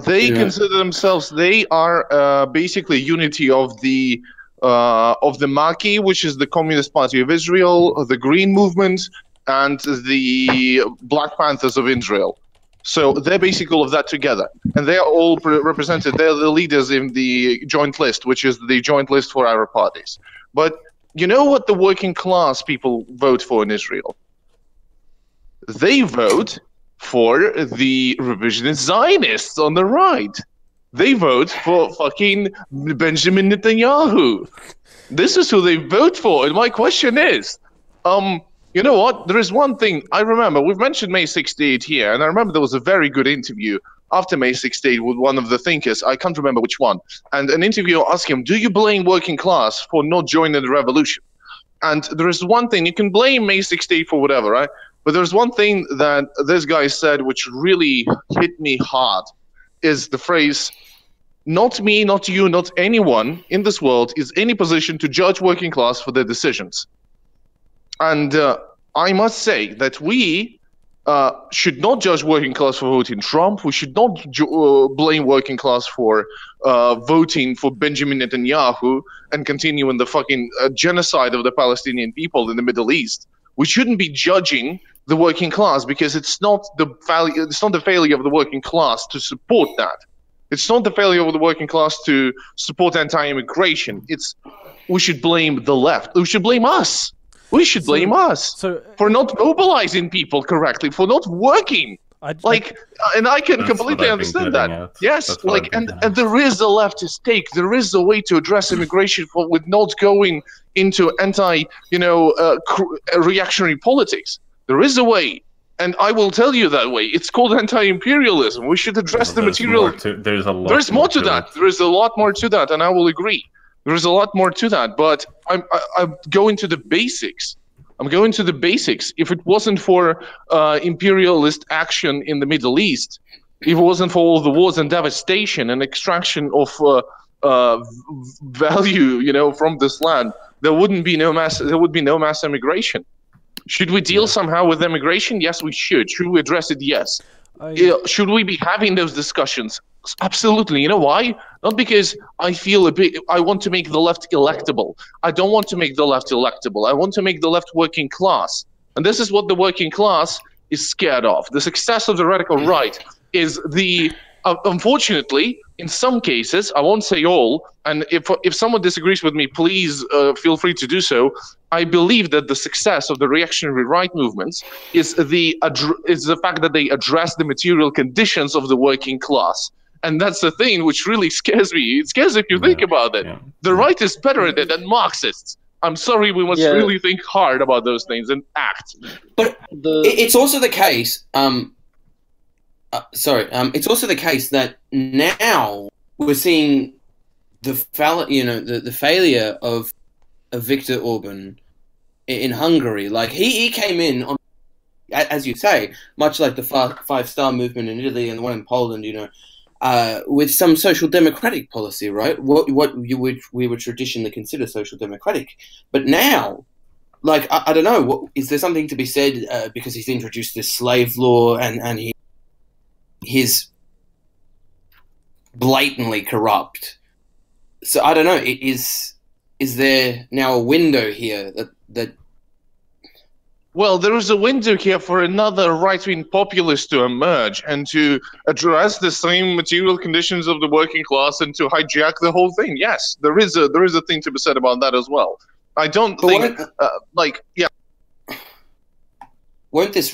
They consider themselves, they are basically unity of the Maki, which is the Communist Party of Israel, the Green Movement, and the Black Panthers of Israel. So they're basically all of that together. And they are all represented. They're the leaders in the joint list, which is the joint list for Arab parties. But you know what the working class people vote for in Israel? They vote for the revisionist Zionists on the right. They vote for fucking Benjamin Netanyahu. This is who they vote for. And my question is, you know what? There is one thing I remember. We've mentioned May 68 here, and I remember there was a very good interview after May 68 with one of the thinkers. I can't remember which one. And an interviewer asked him, do you blame working class for not joining the revolution? And there is one thing. You can blame May 68 for whatever, right? But there's one thing that this guy said which really hit me hard, is the phrase, not me, not you, not anyone in this world is any position to judge working class for their decisions. And I must say that we should not judge working class for voting Trump. We should not blame working class for voting for Benjamin Netanyahu and continuing the fucking genocide of the Palestinian people in the Middle East. We shouldn't be judging the working class because it's not the failure of the working class to support that. It's not the failure of the working class to support anti-immigration. We should blame the left. We should blame us. We should blame us for not mobilizing people correctly, for not working. And I can completely understand that. Yes, and there is a leftist take. There is a way to address immigration with not going into reactionary politics. There is a way, and I will tell you that way. It's called anti-imperialism. We should address the material. There's more to that. There is a lot more to that, and I will agree. There is a lot more to that, but I'm going to the basics. If it wasn't for imperialist action in the Middle East, if it wasn't for all the wars and devastation and extraction of value, from this land, there would be no mass immigration. Should we deal somehow with immigration? Yes, we should. Should we address it? Yes. Should we be having those discussions? Absolutely. You know why? Not because I want to make the left electable. I don't want to make the left electable. I want to make the left working class. And this is what the working class is scared of. The success of the radical right is unfortunately, in some cases, I won't say all, and if someone disagrees with me, please feel free to do so. I believe that the success of the reactionary right movements is the fact that they address the material conditions of the working class. And that's the thing which really scares me. It scares if you think about it. Yeah. The right is better at it than Marxists. I'm sorry, we must really think hard about those things and act. But it's also the case. It's also the case that now we're seeing the failure of Viktor Orban in Hungary. Like he came in on, as you say, much like the Five-Star movement in Italy and the one in Poland. With some social democratic policy, right? What we would traditionally consider social democratic, but now, like I don't know, is there something to be said because he's introduced this slave law and he's blatantly corrupt? So I don't know. Is there now a window here that? Well, there is a window here for another right-wing populist to emerge and to address the same material conditions of the working class and to hijack the whole thing. Yes, there is a thing to be said about that as well. I don't think, Won't this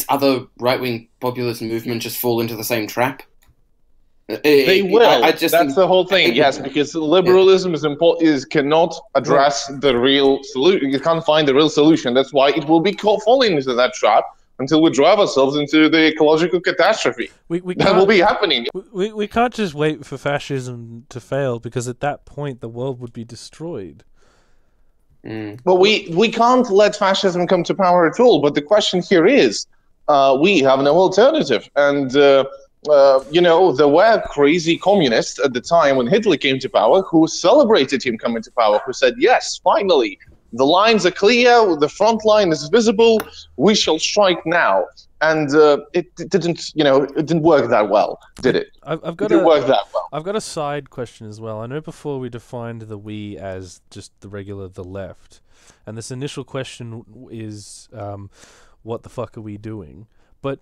other right-wing populist movement just fall into the same trap? They will. That's the whole thing. Yes, because liberalism cannot address the real solution. You can't find the real solution. That's why it will be falling into that trap until we drive ourselves into the ecological catastrophe. That will be happening. We can't just wait for fascism to fail, because at that point the world would be destroyed. Well, we can't let fascism come to power at all. But the question here is, we have no alternative, and. There were crazy communists at the time when Hitler came to power who celebrated him coming to power, who said, yes, finally, the lines are clear, the front line is visible, we shall strike now. And it didn't work that well, did it? It didn't work that well. I've got a side question as well. I know before we defined the we as just the left. And this initial question is, what the fuck are we doing? But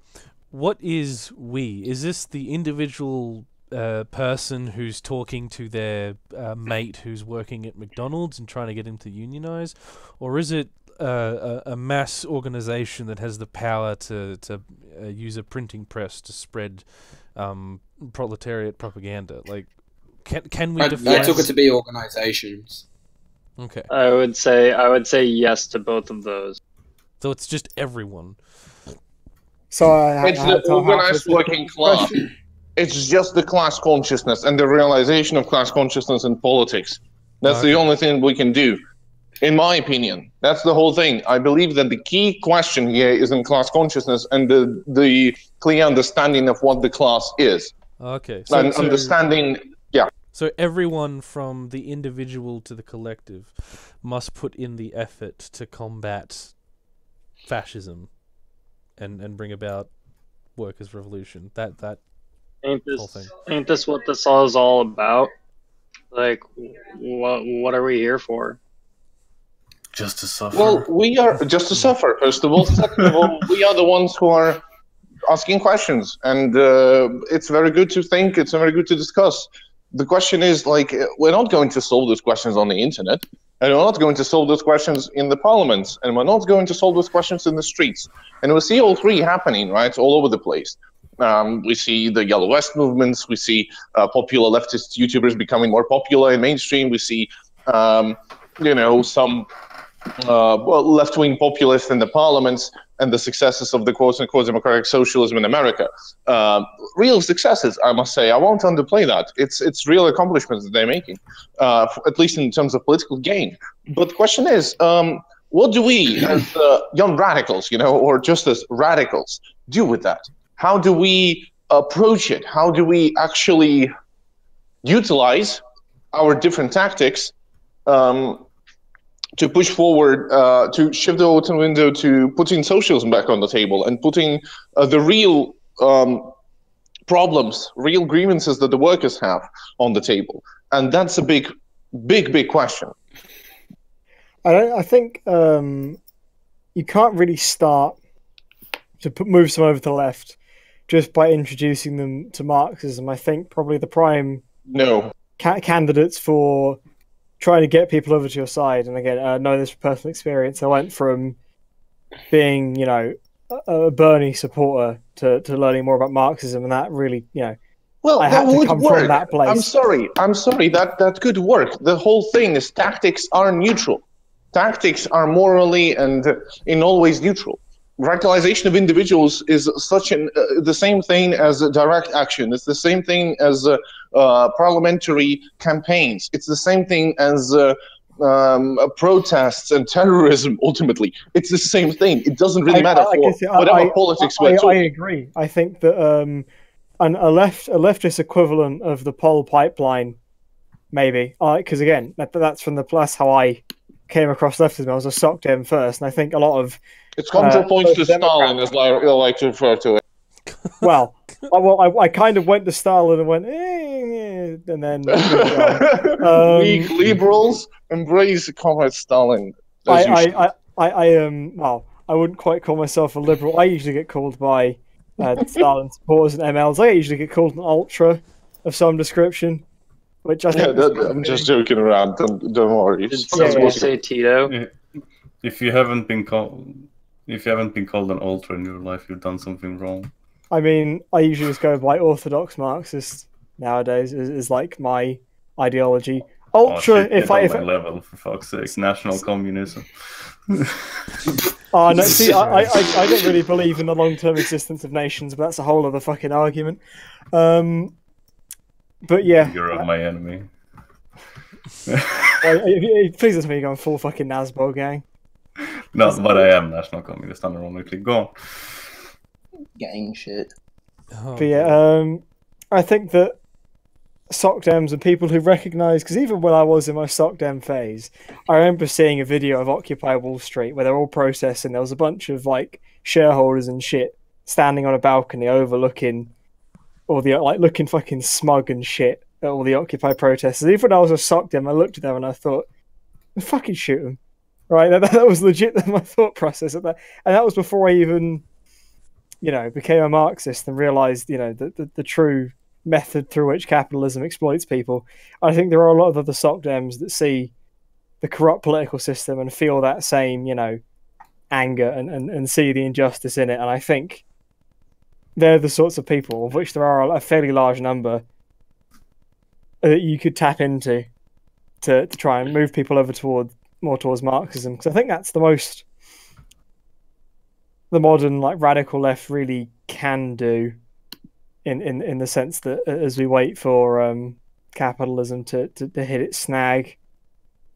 what is we? Is this the individual person who's talking to their mate who's working at McDonald's and trying to get him to unionize? Or is it a mass organization that has the power to use a printing press to spread proletariat propaganda? Like, can we define... I took it to be organizations. Okay. I would say yes to both of those. So it's just everyone. So it's the organized working class. It's just the class consciousness and the realization of class consciousness in politics. That's the only thing we can do, in my opinion. That's the whole thing. I believe that the key question here is in class consciousness and the clear understanding of what the class is. Okay. Understanding, yeah. So everyone from the individual to the collective must put in the effort to combat fascism. And bring about workers' revolution. That whole thing. Ain't this what this all is all about? Like, what are we here for? Just to suffer. Well, we are just to suffer, first of all. Second of all, we are the ones who are asking questions, and it's very good to think. It's very good to discuss. The question is, like, we're not going to solve those questions on the internet. And we're not going to solve those questions in the parliaments, and we're not going to solve those questions in the streets. And we see all three happening, right, all over the place. We see the Yellow West movements. We see popular leftist YouTubers becoming more popular in mainstream. We see, some left-wing populists in the parliaments and the successes of the quote-unquote democratic socialism in America. Real successes, I must say. I won't underplay that. It's real accomplishments that they're making, at least in terms of political gain. But the question is, what do we, as young radicals, or just as radicals, do with that? How do we approach it? How do we actually utilize our different tactics to push forward, to shift the open window, to putting socialism back on the table and putting the real problems, real grievances that the workers have on the table. And that's a big question. I think you can't really start to move someone over to the left just by introducing them to Marxism. I think probably the prime candidates for trying to get people over to your side, and again, I know this from personal experience, I went from being, you know, a Bernie supporter to learning more about Marxism, and that really, you know, well, I had to come from that place. I'm sorry, that could work. The whole thing is tactics are neutral. Tactics are morally and in all ways neutral. Radicalization of individuals is the same thing as direct action. It's the same thing as parliamentary campaigns. It's the same thing as protests and terrorism. Ultimately, it's the same thing. It doesn't really matter whatever politics we're talking. I agree. I think that a leftist equivalent of the poll pipeline, maybe, because again, that's how I came across leftism. I was a sock dem first, and I think a lot of it's contrapoints to Stalin, as I like to refer to it. Well, I kind of went to Stalin and went, and then weak liberals embrace Comrade Stalin. I wouldn't quite call myself a liberal. I usually get called by Stalin supporters and MLs. I usually get called an ultra of some description, which I think. I'm just joking around. Don't worry. Did someone say Tito? If you haven't been called an ultra in your life, you've done something wrong. I mean, I usually just go by orthodox Marxist nowadays. Is like my ideology. Ultra, if I level, for fuck's sake, national communism. Oh no! See, I don't really believe in the long-term existence of nations, but that's a whole other fucking argument. But yeah, you're my enemy. Please don't tell me you're going full fucking Nazbo gang. No, but I am national communist, unironically. Go on. Gang shit. But yeah, I think that SocDems and people who recognise, because even when I was in my SocDem phase, I remember seeing a video of Occupy Wall Street where they're all protesting. There was a bunch of like shareholders and shit standing on a balcony overlooking all the looking fucking smug and shit at all the Occupy protesters. Even when I was a SocDem, I looked at them and I thought, fucking shoot them. Right, that was legit my thought process at that, and that was before I even, you know, became a Marxist and realised, you know, the true method through which capitalism exploits people. I think there are a lot of other SocDems that see the corrupt political system and feel that same, you know, anger and see the injustice in it. And I think they're the sorts of people, of which there are a fairly large number, that you could tap into to try and move people over more towards Marxism, because I think that's the most the modern like radical left really can do, in the sense that as we wait for capitalism to hit its snag,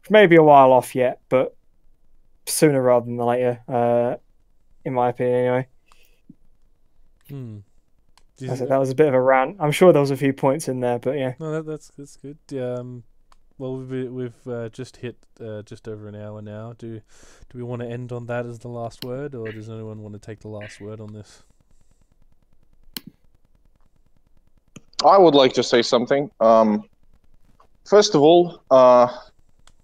which may be a while off yet, but sooner rather than later, in my opinion anyway. That was a bit of a rant. I'm sure there was a few points in there, but yeah. No, that's good. Well, we've just hit just over an hour now. Do we want to end on that as the last word, or does anyone want to take the last word on this? I would like to say something. First of all,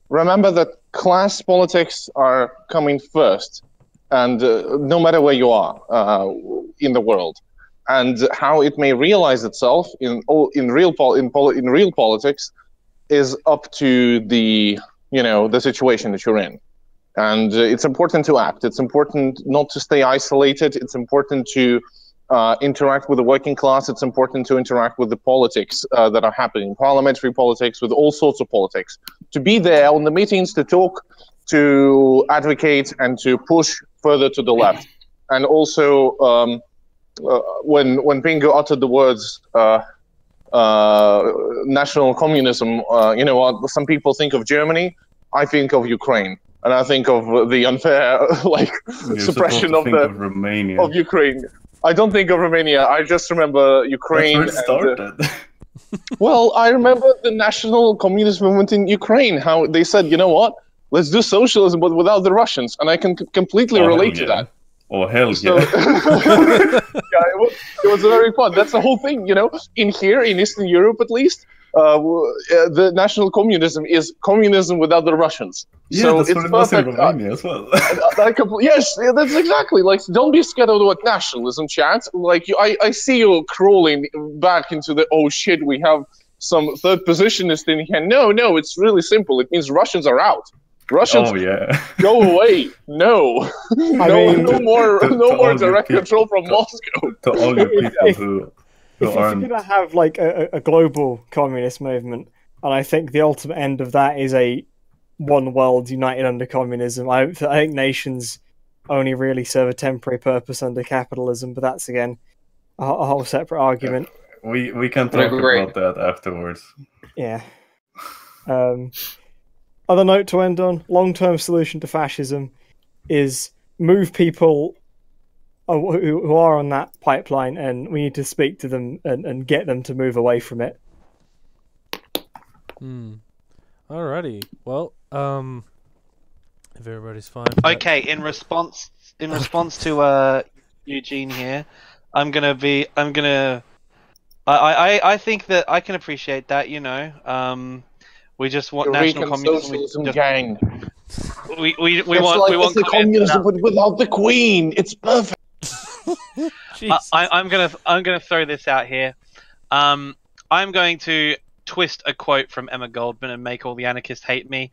remember that class politics are coming first, and no matter where you are in the world, and how it may realize itself in real politics is up to the situation that you're in. And it's important to act. It's important not to stay isolated. It's important to interact with the working class. It's important to interact with the politics that are happening, parliamentary politics, with all sorts of politics. To be there on the meetings, to talk, to advocate, and to push further to the left. And also, when Bingo uttered the words national communism, some people think of Germany. I think of Ukraine, and I think of the unfair suppression of Romania. of Ukraine. I don't think of Romania. I just remember Ukraine. That's where it started. Well, I remember the national communist movement in Ukraine, how they said, you know what, let's do socialism, but without the Russians. And I can completely relate to that. Oh, hell So, yeah. it was very fun. That's the whole thing, in Eastern Europe at least, the national communism is communism without the Russians. Yeah, so that's it's what it was in perfect. Romania as well. Yes, that's exactly. Like, don't be scared of the word nationalism, chat. Like, I see you crawling back into the, oh shit, we have some third positionist in here. No, it's really simple. It means Russians are out. Russians, go away. No, no more direct control from Moscow. To all you people who if you're going to have like a global communist movement, and I think the ultimate end of that is a one world united under communism. I think nations only really serve a temporary purpose under capitalism, but that's again a whole separate argument. We can talk about that afterwards. Yeah. Other note to end on, long-term solution to fascism is move people who are on that pipeline, and we need to speak to them and get them to move away from it. Alrighty. Well, if everybody's fine. Okay, in response to Eugene here, I think that I can appreciate that, we just want national communism. Gang. We want communism, but without the Queen. It's perfect. I'm gonna throw this out here. I'm going to twist a quote from Emma Goldman and make all the anarchists hate me.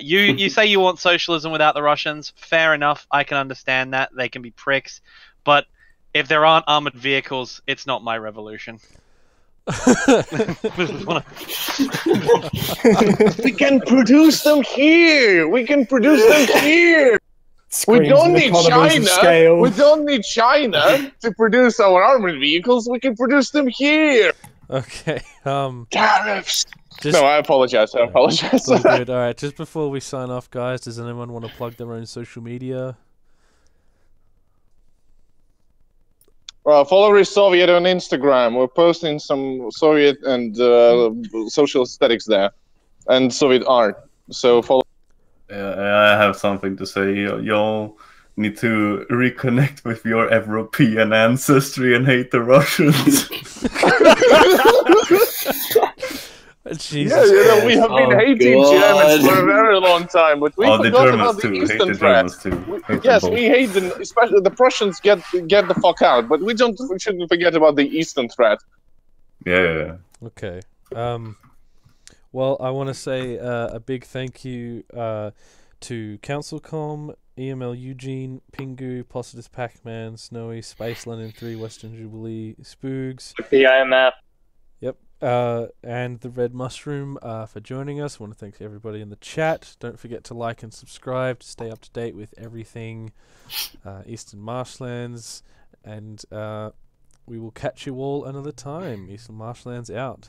You say you want socialism without the Russians. Fair enough. I can understand that. They can be pricks, but if there aren't armored vehicles, it's not my revolution. We can produce them here. We don't need China. We don't need China to produce our armored vehicles. We can produce them here. Okay. Tariffs. No, I apologize. All good. All right. Just before we sign off, guys, does anyone want to plug their own social media? Follow Soviet on Instagram. We're posting some Soviet and social aesthetics there, and Soviet art. So follow. I have something to say. Y'all need to reconnect with your European ancestry and hate the Russians. Jesus we have been hating Germans for a very long time, but we forgot about the Eastern threat. Yes, we hate them, especially the Prussians. Get the fuck out, but we shouldn't forget about the Eastern threat. Yeah. Okay. Well, I want to say a big thank you to Councilcom, EML Eugene, Pingu, Positus Pac-Man, Snowy, Space London 3, Western Jubilee, Spoogs. The IMF. Yep. And the Red Mushroom for joining us. I want to thank everybody in the chat. Don't forget to like and subscribe to stay up to date with everything Eastern Marshlands. And we will catch you all another time. Eastern Marshlands out.